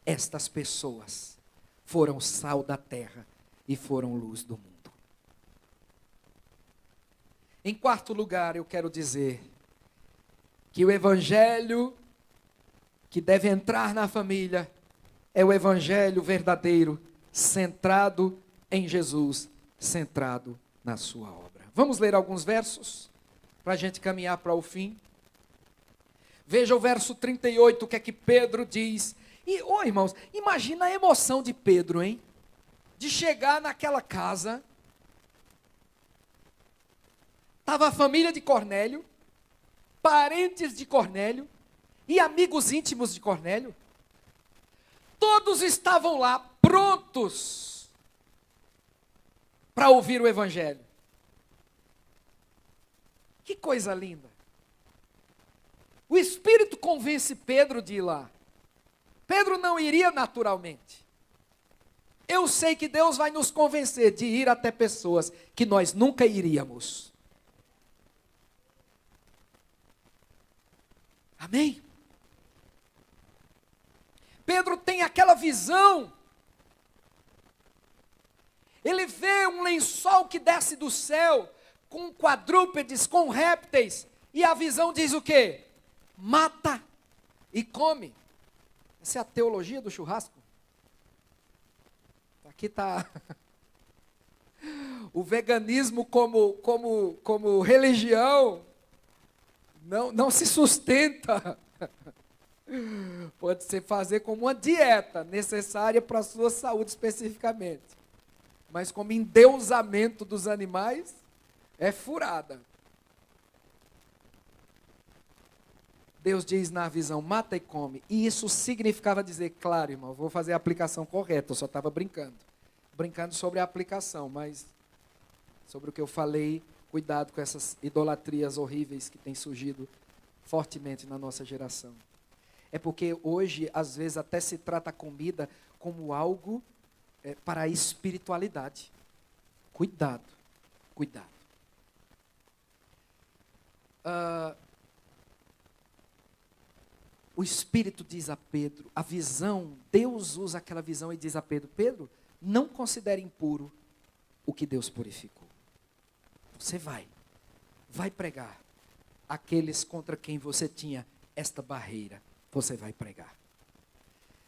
Estas pessoas foram sal da terra e foram luz do mundo. Em quarto lugar, eu quero dizer que o evangelho que deve entrar na família é o evangelho verdadeiro, centrado em Jesus, centrado na sua obra. Vamos ler alguns versos para a gente caminhar para o fim. Veja o verso 38, o que é que Pedro diz. E, irmãos, imagina a emoção de Pedro, hein? De chegar naquela casa. Estava a família de Cornélio, parentes de Cornélio e amigos íntimos de Cornélio. Todos estavam lá, prontos para ouvir o evangelho. Que coisa linda. O Espírito convence Pedro de ir lá. Pedro não iria naturalmente. Eu sei que Deus vai nos convencer de ir até pessoas que nós nunca iríamos. Amém? Pedro tem aquela visão. Ele vê um lençol que desce do céu, com quadrúpedes, com répteis, e a visão diz o quê? Mata e come. Essa é a teologia do churrasco. Aqui está o veganismo como religião. Não se sustenta. Pode ser fazer como uma dieta necessária para a sua saúde especificamente. Mas como endeusamento dos animais, é furada. Deus diz na visão, mata e come. E isso significava dizer, claro, irmão, vou fazer a aplicação correta, eu só estava brincando. Brincando sobre a aplicação, mas sobre o que eu falei, cuidado com essas idolatrias horríveis que têm surgido fortemente na nossa geração. É porque hoje, às vezes, até se trata a comida como algo para a espiritualidade. Cuidado, cuidado. O Espírito diz a Pedro, a visão, Deus usa aquela visão e diz a Pedro, Pedro, não considere impuro o que Deus purificou. Você vai pregar aqueles contra quem você tinha esta barreira, você vai pregar.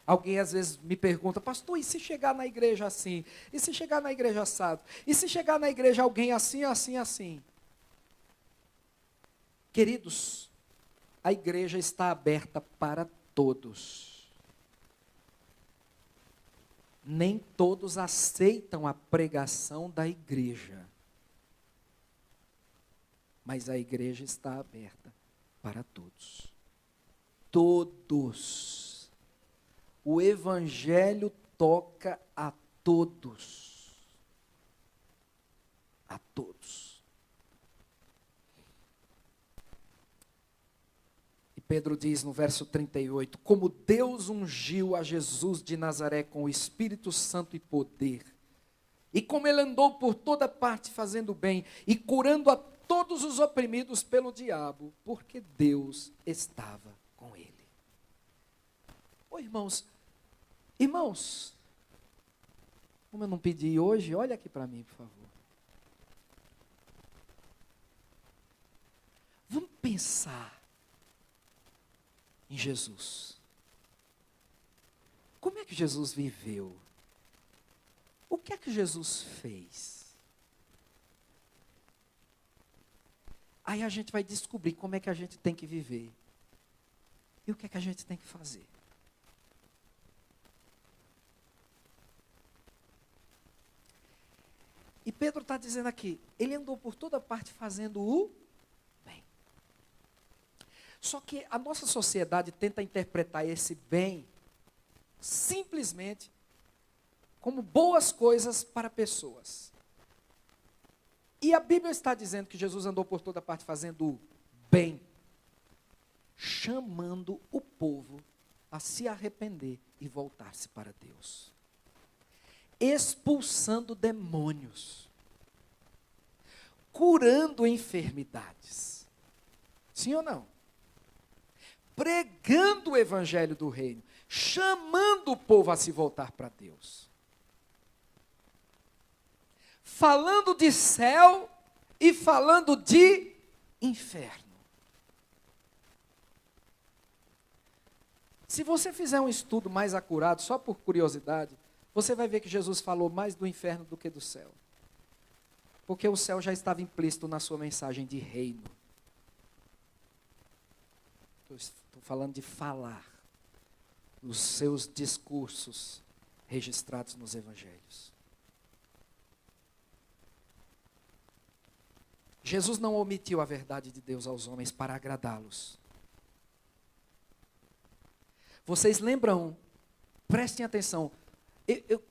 Alguém às vezes me pergunta, pastor, e se chegar na igreja assim? E se chegar na igreja assado? E se chegar na igreja alguém assim, assim, assim? Queridos, a igreja está aberta para todos. Nem todos aceitam a pregação da igreja. Mas a igreja está aberta para todos. Todos. O evangelho toca a todos. A todos. E Pedro diz no verso 38, como Deus ungiu a Jesus de Nazaré com o Espírito Santo e poder, e como ele andou por toda parte fazendo bem, e curando a todos os oprimidos pelo diabo, porque Deus estava com ele. Ô irmãos, como eu não pedi hoje, olha aqui para mim, por favor. Vamos pensar em Jesus. Como é que Jesus viveu? O que é que Jesus fez? Aí a gente vai descobrir como é que a gente tem que viver. E o que é que a gente tem que fazer. E Pedro está dizendo aqui, ele andou por toda parte fazendo o bem. Só que a nossa sociedade tenta interpretar esse bem simplesmente como boas coisas para pessoas. E a Bíblia está dizendo que Jesus andou por toda parte fazendo o bem, chamando o povo a se arrepender e voltar-se para Deus. Expulsando demônios, curando enfermidades. Sim ou não? Pregando o evangelho do reino, chamando o povo a se voltar para Deus. Falando de céu e falando de inferno. Se você fizer um estudo mais acurado, só por curiosidade, você vai ver que Jesus falou mais do inferno do que do céu. Porque o céu já estava implícito na sua mensagem de reino. Estou falando de falar nos seus discursos registrados nos evangelhos. Jesus não omitiu a verdade de Deus aos homens para agradá-los. Vocês lembram? Prestem atenção.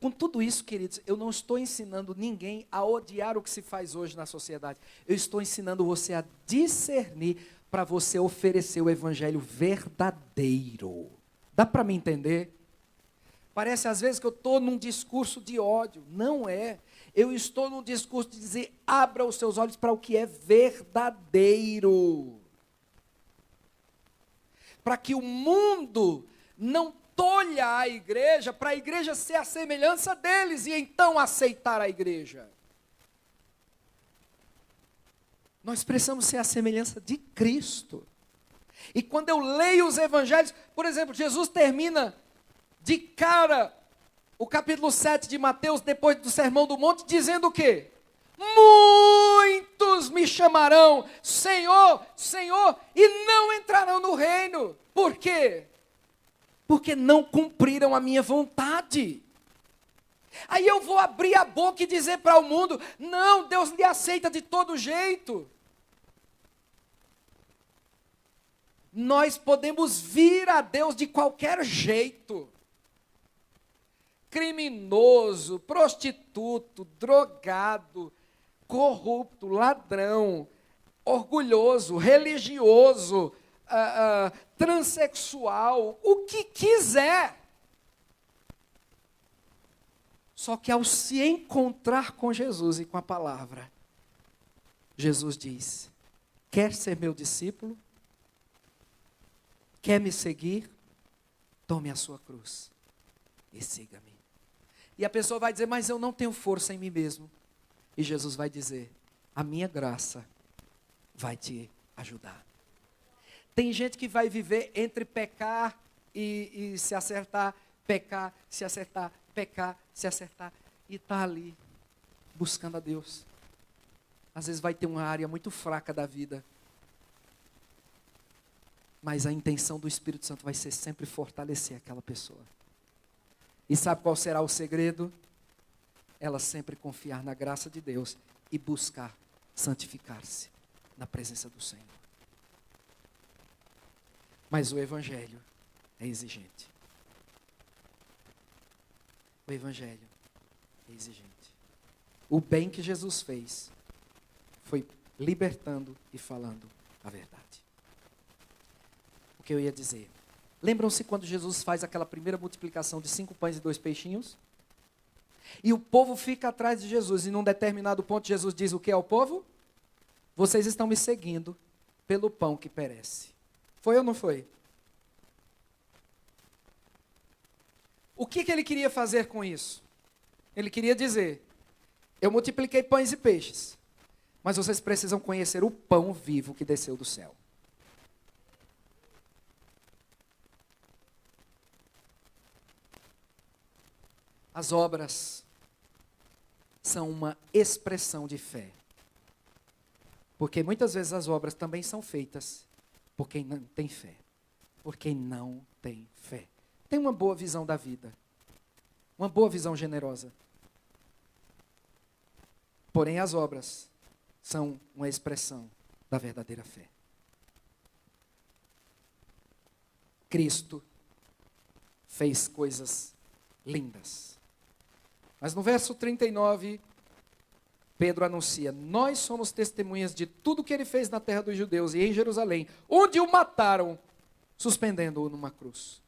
Com tudo isso, queridos, eu não estou ensinando ninguém a odiar o que se faz hoje na sociedade. Eu estou ensinando você a discernir para você oferecer o evangelho verdadeiro. Dá para me entender? Parece às vezes que eu estou num discurso de ódio. Não é. Eu estou num discurso de dizer, abra os seus olhos para o que é verdadeiro. Para que o mundo não tolha a igreja, para a igreja ser a semelhança deles e então aceitar a igreja. Nós precisamos ser a semelhança de Cristo. E quando eu leio os evangelhos, por exemplo, Jesus termina de cara o capítulo 7 de Mateus, depois do Sermão do Monte, dizendo o quê? Muitos me chamarão, Senhor, Senhor, e não entrarão no reino. Por quê? Porque não cumpriram a minha vontade. Aí eu vou abrir a boca e dizer para o mundo, não, Deus lhe aceita de todo jeito. Nós podemos vir a Deus de qualquer jeito. Criminoso, prostituto, drogado, corrupto, ladrão, orgulhoso, religioso, transexual, o que quiser. Só que ao se encontrar com Jesus e com a palavra, Jesus diz: quer ser meu discípulo? Quer me seguir? Tome a sua cruz e siga-me. E a pessoa vai dizer: mas eu não tenho força em mim mesmo. E Jesus vai dizer: a minha graça vai te ajudar. Tem gente que vai viver entre pecar e se acertar, pecar, se acertar, pecar, se acertar, e está ali, buscando a Deus. Às vezes vai ter uma área muito fraca da vida, mas a intenção do Espírito Santo vai ser sempre fortalecer aquela pessoa. E sabe qual será o segredo? Ela sempre confiar na graça de Deus e buscar santificar-se na presença do Senhor. Mas o Evangelho é exigente. O Evangelho é exigente. O bem que Jesus fez foi libertando e falando a verdade. O que eu ia dizer? Lembram-se quando Jesus faz aquela primeira multiplicação de 5 pães e 2 peixinhos? E o povo fica atrás de Jesus. E num determinado ponto Jesus diz o que ao povo? Vocês estão me seguindo pelo pão que perece. Foi ou não foi? O que ele queria fazer com isso? Ele queria dizer: eu multipliquei pães e peixes, mas vocês precisam conhecer o pão vivo que desceu do céu. As obras são uma expressão de fé. Porque muitas vezes as obras também são feitas por quem não tem fé. Por quem não tem fé. Tem uma boa visão da vida. Uma boa visão generosa. Porém, as obras são uma expressão da verdadeira fé. Cristo fez coisas lindas. Mas no verso 39, Pedro anuncia: nós somos testemunhas de tudo que ele fez na terra dos judeus e em Jerusalém, onde o mataram, suspendendo-o numa cruz.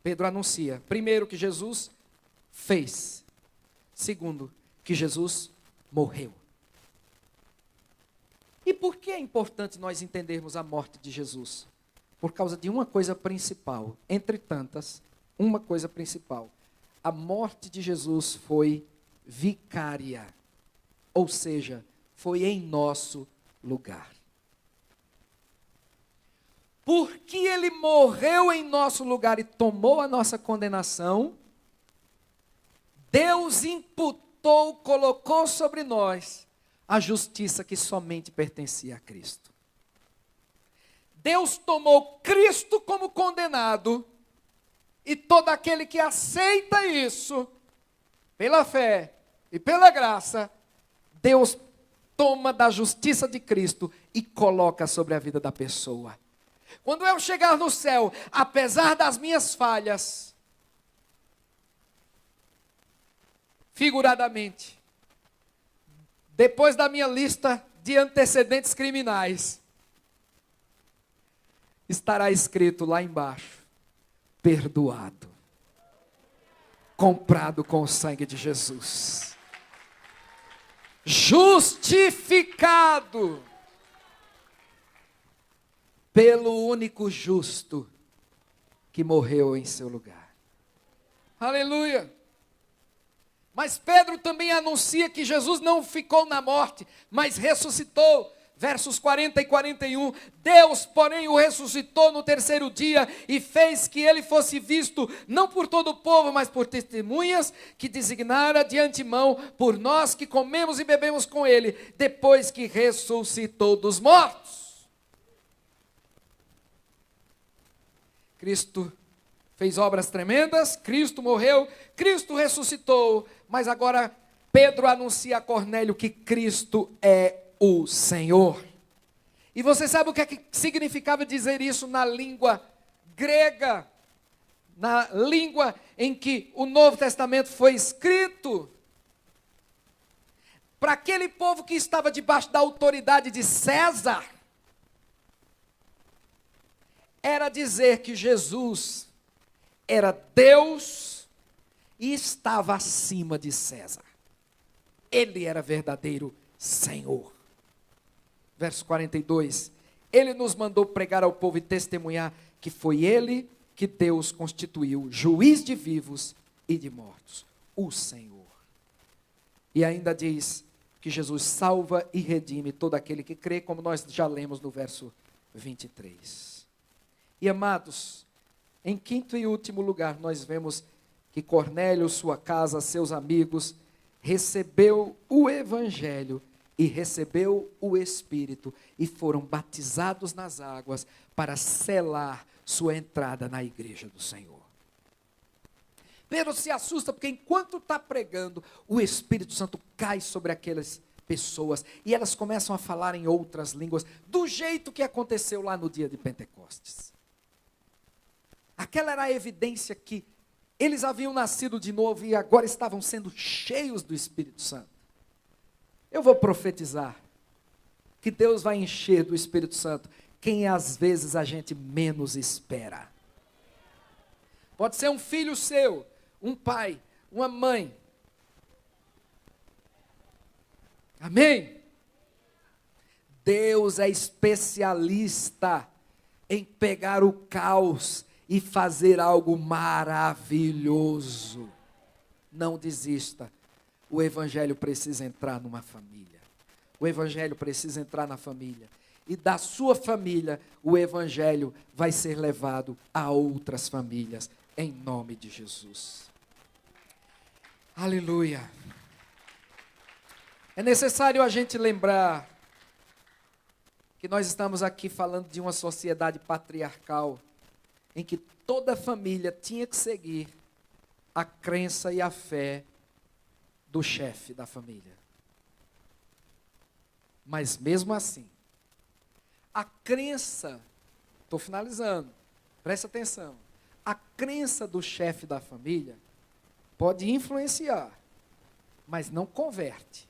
Pedro anuncia, primeiro, que Jesus fez. Segundo, que Jesus morreu. E por que é importante nós entendermos a morte de Jesus? Por causa de uma coisa principal, entre tantas, uma coisa principal. A morte de Jesus foi vicária, ou seja, foi em nosso lugar. Porque ele morreu em nosso lugar e tomou a nossa condenação, Deus imputou, colocou sobre nós a justiça que somente pertencia a Cristo. Deus tomou Cristo como condenado, e todo aquele que aceita isso, pela fé e pela graça, Deus toma da justiça de Cristo e coloca sobre a vida da pessoa. Quando eu chegar no céu, apesar das minhas falhas, figuradamente, depois da minha lista de antecedentes criminais, estará escrito lá embaixo: perdoado, comprado com o sangue de Jesus, justificado pelo único justo que morreu em seu lugar. Aleluia! Mas Pedro também anuncia que Jesus não ficou na morte, mas ressuscitou. Versos 40 e 41, Deus, porém, o ressuscitou no terceiro dia e fez que ele fosse visto, não por todo o povo, mas por testemunhas que designara de antemão por nós que comemos e bebemos com ele, depois que ressuscitou dos mortos. Cristo fez obras tremendas, Cristo morreu, Cristo ressuscitou, mas agora Pedro anuncia a Cornélio que Cristo é o Senhor. E você sabe o que é que significava dizer isso na língua grega? Na língua em que o Novo Testamento foi escrito? Para aquele povo que estava debaixo da autoridade de César, era dizer que Jesus era Deus e estava acima de César. Ele era verdadeiro Senhor. Verso 42. Ele nos mandou pregar ao povo e testemunhar que foi Ele que Deus constituiu juiz de vivos e de mortos, o Senhor. E ainda diz que Jesus salva e redime todo aquele que crê, como nós já lemos no verso 23. E amados, em quinto e último lugar, nós vemos que Cornélio, sua casa, seus amigos, recebeu o Evangelho e recebeu o Espírito e foram batizados nas águas para selar sua entrada na igreja do Senhor. Pedro se assusta porque enquanto está pregando, o Espírito Santo cai sobre aquelas pessoas e elas começam a falar em outras línguas, do jeito que aconteceu lá no dia de Pentecostes. Aquela era a evidência que eles haviam nascido de novo e agora estavam sendo cheios do Espírito Santo. Eu vou profetizar que Deus vai encher do Espírito Santo quem às vezes a gente menos espera. Pode ser um filho seu, um pai, uma mãe. Amém? Deus é especialista em pegar o caos e fazer algo maravilhoso. Não desista. O Evangelho precisa entrar numa família. O Evangelho precisa entrar na família. E da sua família, o Evangelho vai ser levado a outras famílias, em nome de Jesus. Aleluia. É necessário a gente lembrar que nós estamos aqui falando de uma sociedade patriarcal, em que toda família tinha que seguir a crença e a fé do chefe da família. Mas mesmo assim, a crença, estou finalizando, presta atenção, a crença do chefe da família pode influenciar, mas não converte.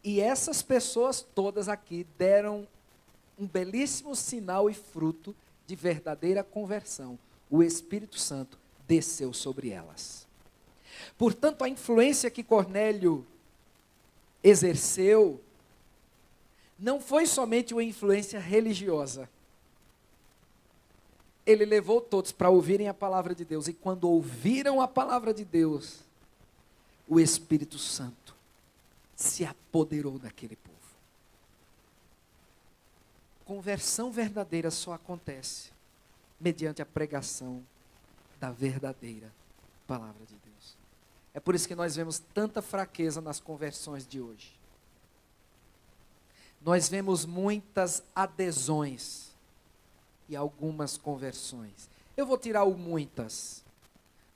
E essas pessoas todas aqui deram um belíssimo sinal e fruto de verdadeira conversão. O Espírito Santo desceu sobre elas. Portanto, a influência que Cornélio exerceu não foi somente uma influência religiosa. Ele levou todos para ouvirem a palavra de Deus. E quando ouviram a palavra de Deus, o Espírito Santo se apoderou daquele povo. Conversão verdadeira só acontece mediante a pregação da verdadeira palavra de Deus. É por isso que nós vemos tanta fraqueza nas conversões de hoje. Nós vemos muitas adesões e algumas conversões. Eu vou tirar o muitas.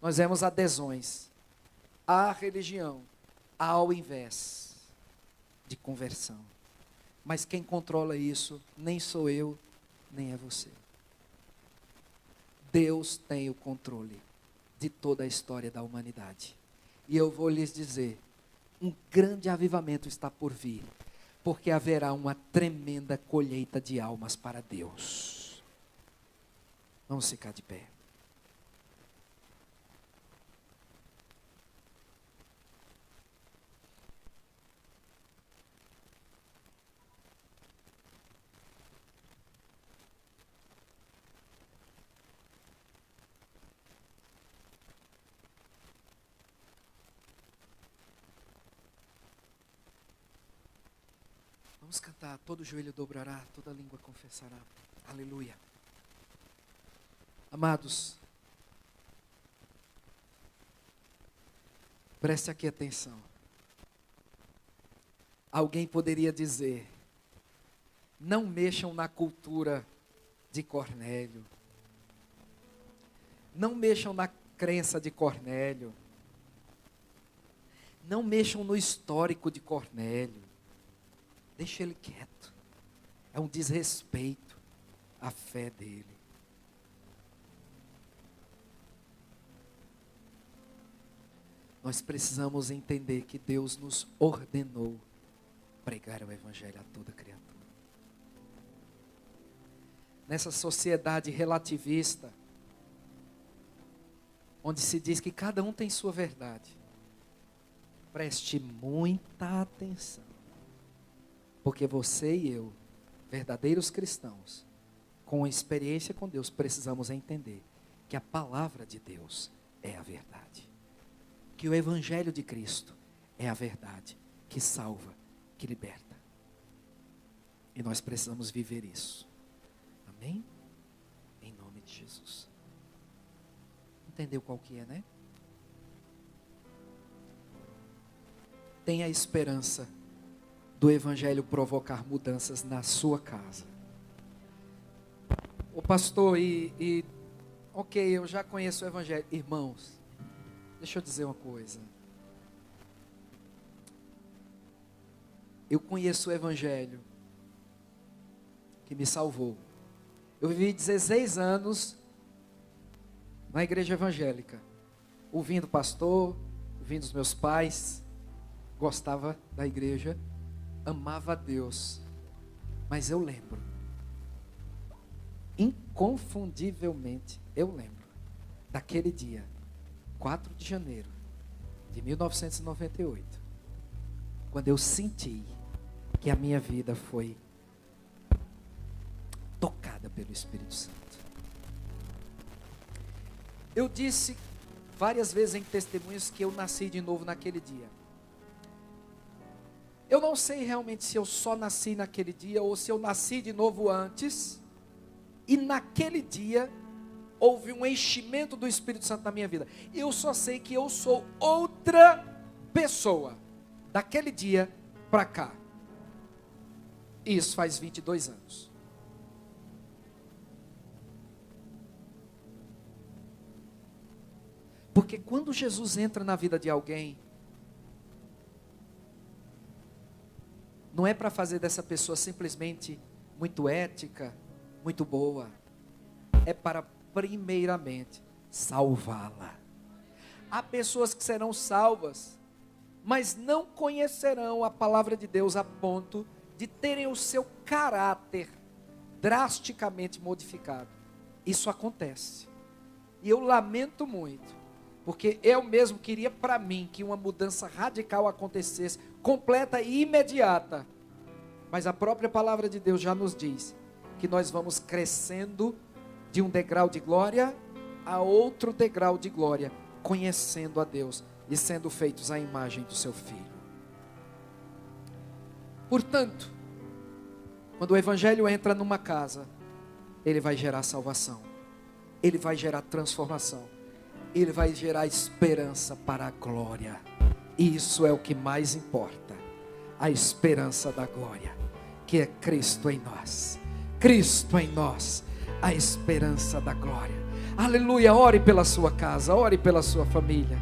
Nós vemos adesões à religião, ao invés de conversão. Mas quem controla isso nem sou eu, nem é você. Deus tem o controle de toda a história da humanidade. E eu vou lhes dizer, um grande avivamento está por vir, porque haverá uma tremenda colheita de almas para Deus. Vamos ficar de pé. Vamos cantar, todo joelho dobrará, toda língua confessará. Aleluia. Amados, preste aqui atenção. Alguém poderia dizer, não mexam na cultura de Cornélio. Não mexam na crença de Cornélio. Não mexam no histórico de Cornélio. Deixa ele quieto. É um desrespeito à fé dele. Nós precisamos entender que Deus nos ordenou pregar o Evangelho a toda criatura. Nessa sociedade relativista, onde se diz que cada um tem sua verdade, preste muita atenção, porque você e eu, verdadeiros cristãos, com experiência com Deus, precisamos entender que a palavra de Deus é a verdade, que o Evangelho de Cristo é a verdade, que salva, que liberta, e nós precisamos viver isso, amém? Em nome de Jesus. Entendeu qual que é, né? Tenha esperança do Evangelho provocar mudanças na sua casa. Ô pastor, ok, eu já conheço o Evangelho. Irmãos, deixa eu dizer uma coisa. Eu conheço o Evangelho que me salvou. Eu vivi 16 anos na igreja evangélica, ouvindo o pastor, ouvindo os meus pais, gostava da igreja, amava a Deus, mas eu lembro, inconfundivelmente, eu lembro, daquele dia, 4 de janeiro de 1998, quando eu senti que a minha vida foi tocada pelo Espírito Santo. Eu disse várias vezes em testemunhos que eu nasci de novo naquele dia. Eu não sei realmente se eu só nasci naquele dia ou se eu nasci de novo antes. E naquele dia houve um enchimento do Espírito Santo na minha vida. Eu só sei que eu sou outra pessoa daquele dia para cá. Isso faz 22 anos. Porque quando Jesus entra na vida de alguém, não é para fazer dessa pessoa simplesmente muito ética, muito boa. É para, primeiramente, salvá-la. Há pessoas que serão salvas, mas não conhecerão a palavra de Deus a ponto de terem o seu caráter drasticamente modificado. Isso acontece. E eu lamento muito. Porque eu mesmo queria para mim que uma mudança radical acontecesse, completa e imediata. Mas a própria palavra de Deus já nos diz que nós vamos crescendo de um degrau de glória a outro degrau de glória, conhecendo a Deus e sendo feitos à imagem do seu Filho. Portanto, quando o Evangelho entra numa casa, ele vai gerar salvação, ele vai gerar transformação, ele vai gerar esperança para a glória. Isso é o que mais importa. A esperança da glória, que é Cristo em nós. Cristo em nós, a esperança da glória. Aleluia, ore pela sua casa, ore pela sua família.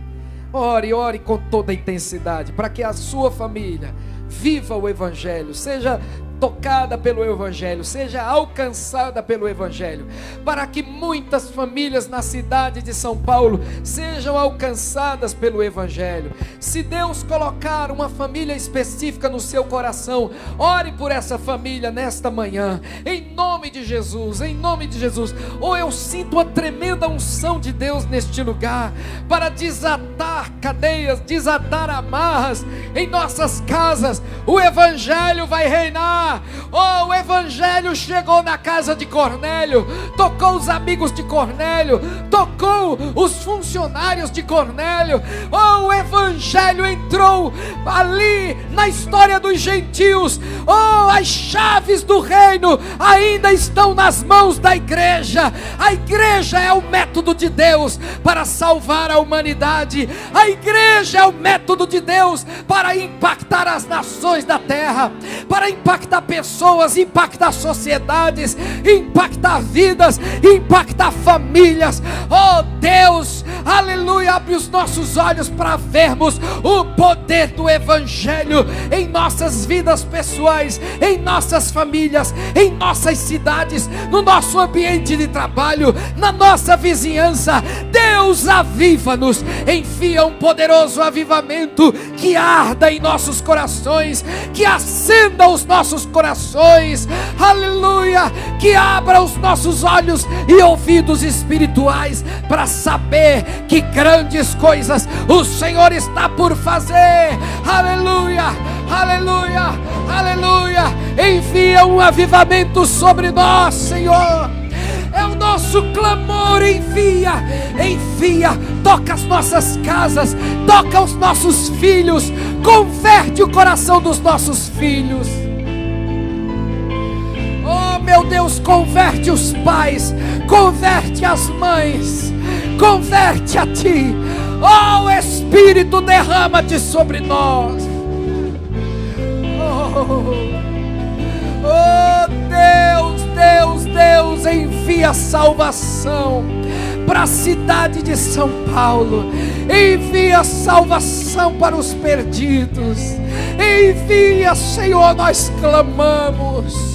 Ore com toda a intensidade, para que a sua família viva o Evangelho, seja tocada pelo Evangelho, seja alcançada pelo Evangelho, para que muitas famílias na cidade de São Paulo sejam alcançadas pelo Evangelho. Se Deus colocar uma família específica no seu coração, ore por essa família nesta manhã, em nome de Jesus, em nome de Jesus. Ou eu sinto uma tremenda unção de Deus neste lugar, para desatar cadeias, desatar amarras em nossas casas. O Evangelho vai reinar. Oh, o Evangelho chegou na casa de Cornélio, tocou os amigos de Cornélio, tocou os funcionários de Cornélio. Oh, o Evangelho entrou ali na história dos gentios. Oh, as chaves do reino ainda estão nas mãos da igreja. A igreja é o método de Deus para salvar a humanidade. A igreja é o método de Deus para impactar as nações da terra, para impactar pessoas, impactar sociedades, impactar vidas, impactar famílias. Oh Deus, aleluia, abre os nossos olhos para vermos o poder do Evangelho em nossas vidas pessoais, em nossas famílias, em nossas cidades, no nosso ambiente de trabalho, na nossa vizinhança. Deus, aviva-nos, envia um poderoso avivamento que arda em nossos corações, que acenda os nossos corações, aleluia, que abra os nossos olhos e ouvidos espirituais para saber que grandes coisas o Senhor está por fazer. Aleluia, aleluia, aleluia. Envia um avivamento sobre nós, Senhor. É o nosso clamor, envia, toca as nossas casas, toca os nossos filhos, converte o coração dos nossos filhos. Oh meu Deus, converte os pais, converte as mães, converte a Ti. Oh Espírito, derrama-te sobre nós. Oh Deus, Deus, Deus, envia salvação para a cidade de São Paulo, envia salvação para os perdidos, envia, Senhor, nós clamamos.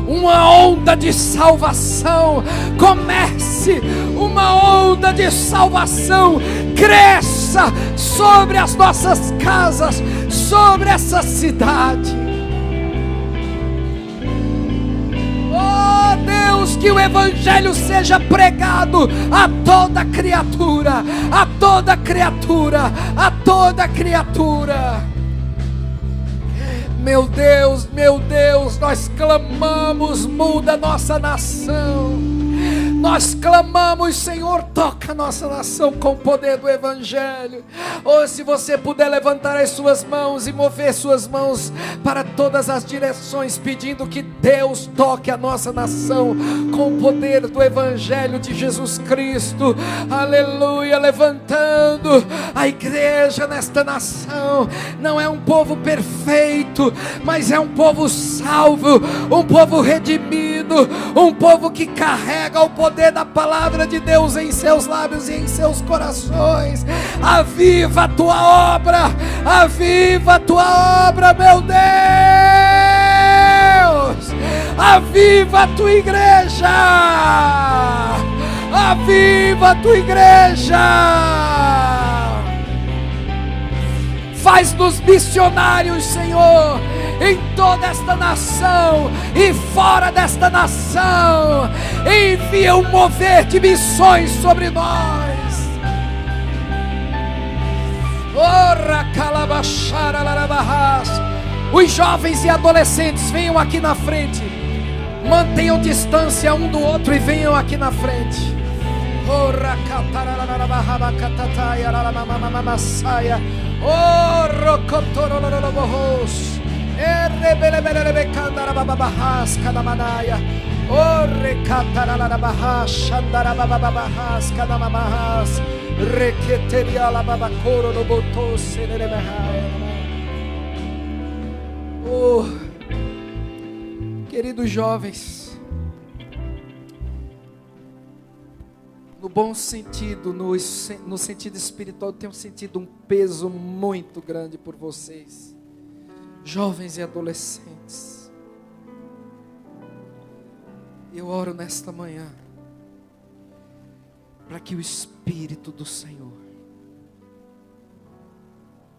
Uma onda de salvação comece, uma onda de salvação cresça sobre as nossas casas, sobre essa cidade. Oh Deus, que o Evangelho seja pregado a toda criatura, a toda criatura, a toda criatura. Meu Deus, nós clamamos, muda nossa nação. Nós clamamos, Senhor, toca a nossa nação com o poder do Evangelho. Ou se você puder levantar as suas mãos e mover suas mãos para todas as direções, pedindo que Deus toque a nossa nação com o poder do Evangelho de Jesus Cristo. Aleluia, levantando a igreja nesta nação. Não é um povo perfeito, mas é um povo salvo, um povo redimido, um povo que carrega o poder da palavra de Deus em seus lábios e em seus corações. Aviva a tua obra, aviva a tua obra, meu Deus, aviva a tua igreja, aviva a tua igreja. Faz-nos missionários, Senhor, em toda esta nação e fora desta nação. Envia um mover de missões sobre nós. Ora calabachara larabahas. Os jovens e adolescentes, venham aqui na frente. Mantenham distância um do outro e venham aqui na frente. Ora catarararabahaba catataya laramamamamasaya. Ora cotorololobohos. Erebelebelebekandarababahas kadamanaya. Ore katarararabahas shandarababahas kadamamahas. Reketerialababakoro lobotos senerebahaya. Oh, queridos jovens, no bom sentido, no sentido espiritual, eu tenho sentido um peso muito grande por vocês, jovens e adolescentes. Eu oro nesta manhã para que o Espírito do Senhor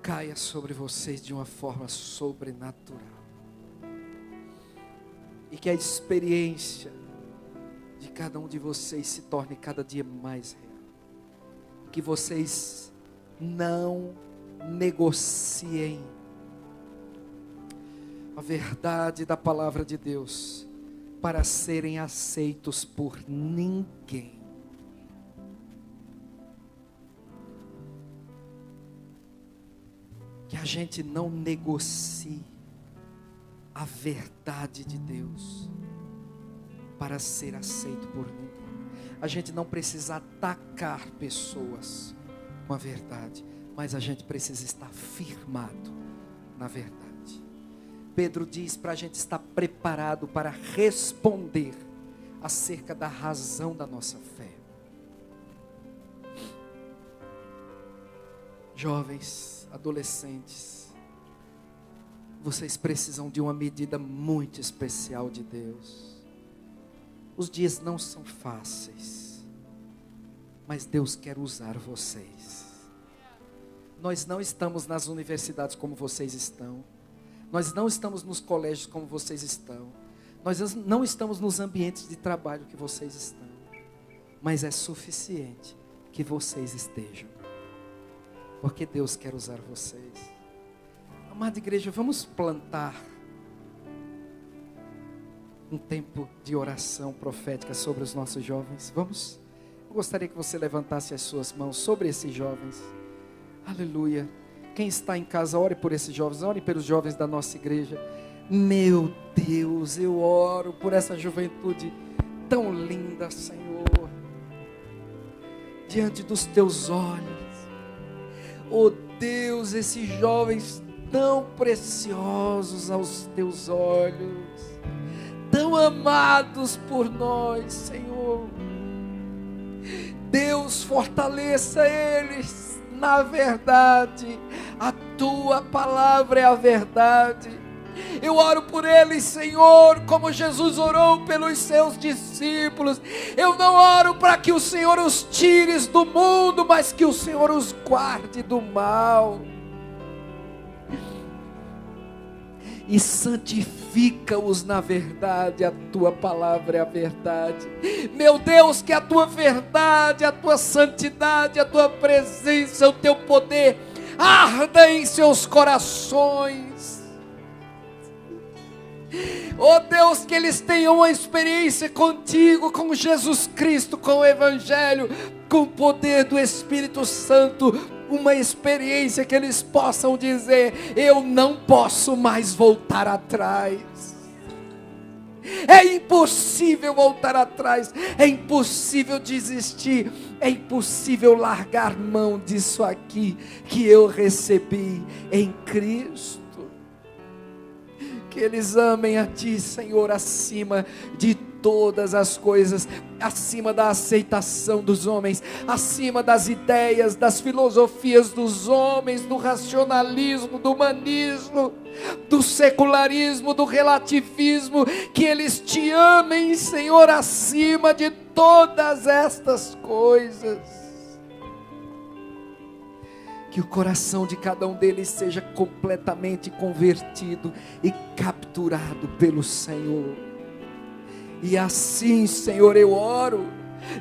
caia sobre vocês de uma forma sobrenatural, e que a experiência de cada um de vocês se torne cada dia mais real. Que vocês não negociem a verdade da palavra de Deus para serem aceitos por ninguém. Que a gente não negocie a verdade de Deus para ser aceito por ninguém. A gente não precisa atacar pessoas com a verdade, mas a gente precisa estar firmado na verdade. Pedro diz para a gente estar preparado para responder acerca da razão da nossa fé. Jovens, adolescentes, vocês precisam de uma medida muito especial de Deus. Os dias não são fáceis, mas Deus quer usar vocês. Nós não estamos nas universidades como vocês estão. Nós não estamos nos colégios como vocês estão. Nós não estamos nos ambientes de trabalho que vocês estão. Mas é suficiente que vocês estejam. Porque Deus quer usar vocês. Amada igreja, vamos plantar um tempo de oração profética sobre os nossos jovens. Vamos? Eu gostaria que você levantasse as suas mãos sobre esses jovens. Aleluia. Quem está em casa, ore por esses jovens, ore pelos jovens da nossa igreja. Meu Deus, eu oro por essa juventude tão linda, Senhor. Diante dos teus olhos. Oh Deus, esses jovens tão preciosos aos teus olhos. Tão amados por nós, Senhor. Deus, fortaleça eles. Na verdade, a tua palavra é a verdade. Eu oro por eles, Senhor, como Jesus orou pelos seus discípulos. Eu não oro para que o Senhor os tires do mundo, mas que o Senhor os guarde do mal. E santifica-os na verdade, a tua palavra é a verdade. Meu Deus, que a tua verdade, a tua santidade, a tua presença, o teu poder arda em seus corações. Oh Deus, que eles tenham uma experiência contigo, com Jesus Cristo, com o Evangelho, com o poder do Espírito Santo. Uma experiência que eles possam dizer: eu não posso mais voltar atrás. É impossível voltar atrás, é impossível desistir, é impossível largar mão disso aqui que eu recebi em Cristo. Que eles amem a Ti, Senhor, acima de todas as coisas, acima da aceitação dos homens, acima das ideias, das filosofias dos homens, do racionalismo, do humanismo, do secularismo, do relativismo. Que eles Te amem, Senhor, acima de todas estas coisas. Que o coração de cada um deles seja completamente convertido e capturado pelo Senhor. E assim, Senhor, eu oro.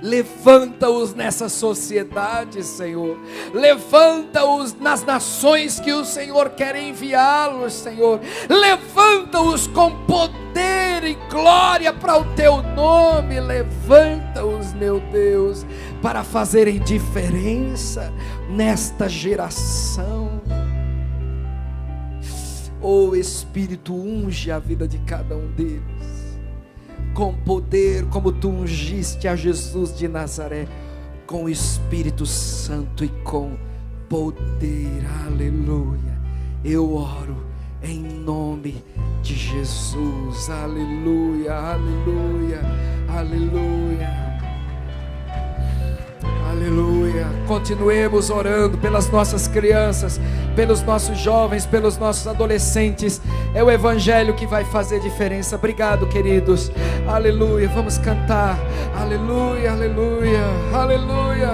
Levanta-os nessa sociedade, Senhor. Levanta-os nas nações que o Senhor quer enviá-los, Senhor. Levanta-os com poder e glória para o Teu nome. Levanta-os, meu Deus, para fazerem diferença nesta geração. Oh Espírito, unge a vida de cada um deles com poder, como Tu ungiste a Jesus de Nazaré, com o Espírito Santo e com poder. Aleluia. Eu oro em nome de Jesus. Aleluia, aleluia, aleluia. Aleluia. Continuemos orando pelas nossas crianças, pelos nossos jovens, pelos nossos adolescentes. É o Evangelho que vai fazer diferença. Obrigado, queridos. Aleluia. Vamos cantar. Aleluia, aleluia, aleluia.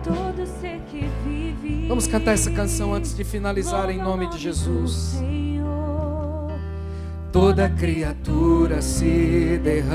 Todo ser que vive, vamos cantar essa canção antes de finalizar, em nome de Jesus. Senhor. Toda criatura se derrama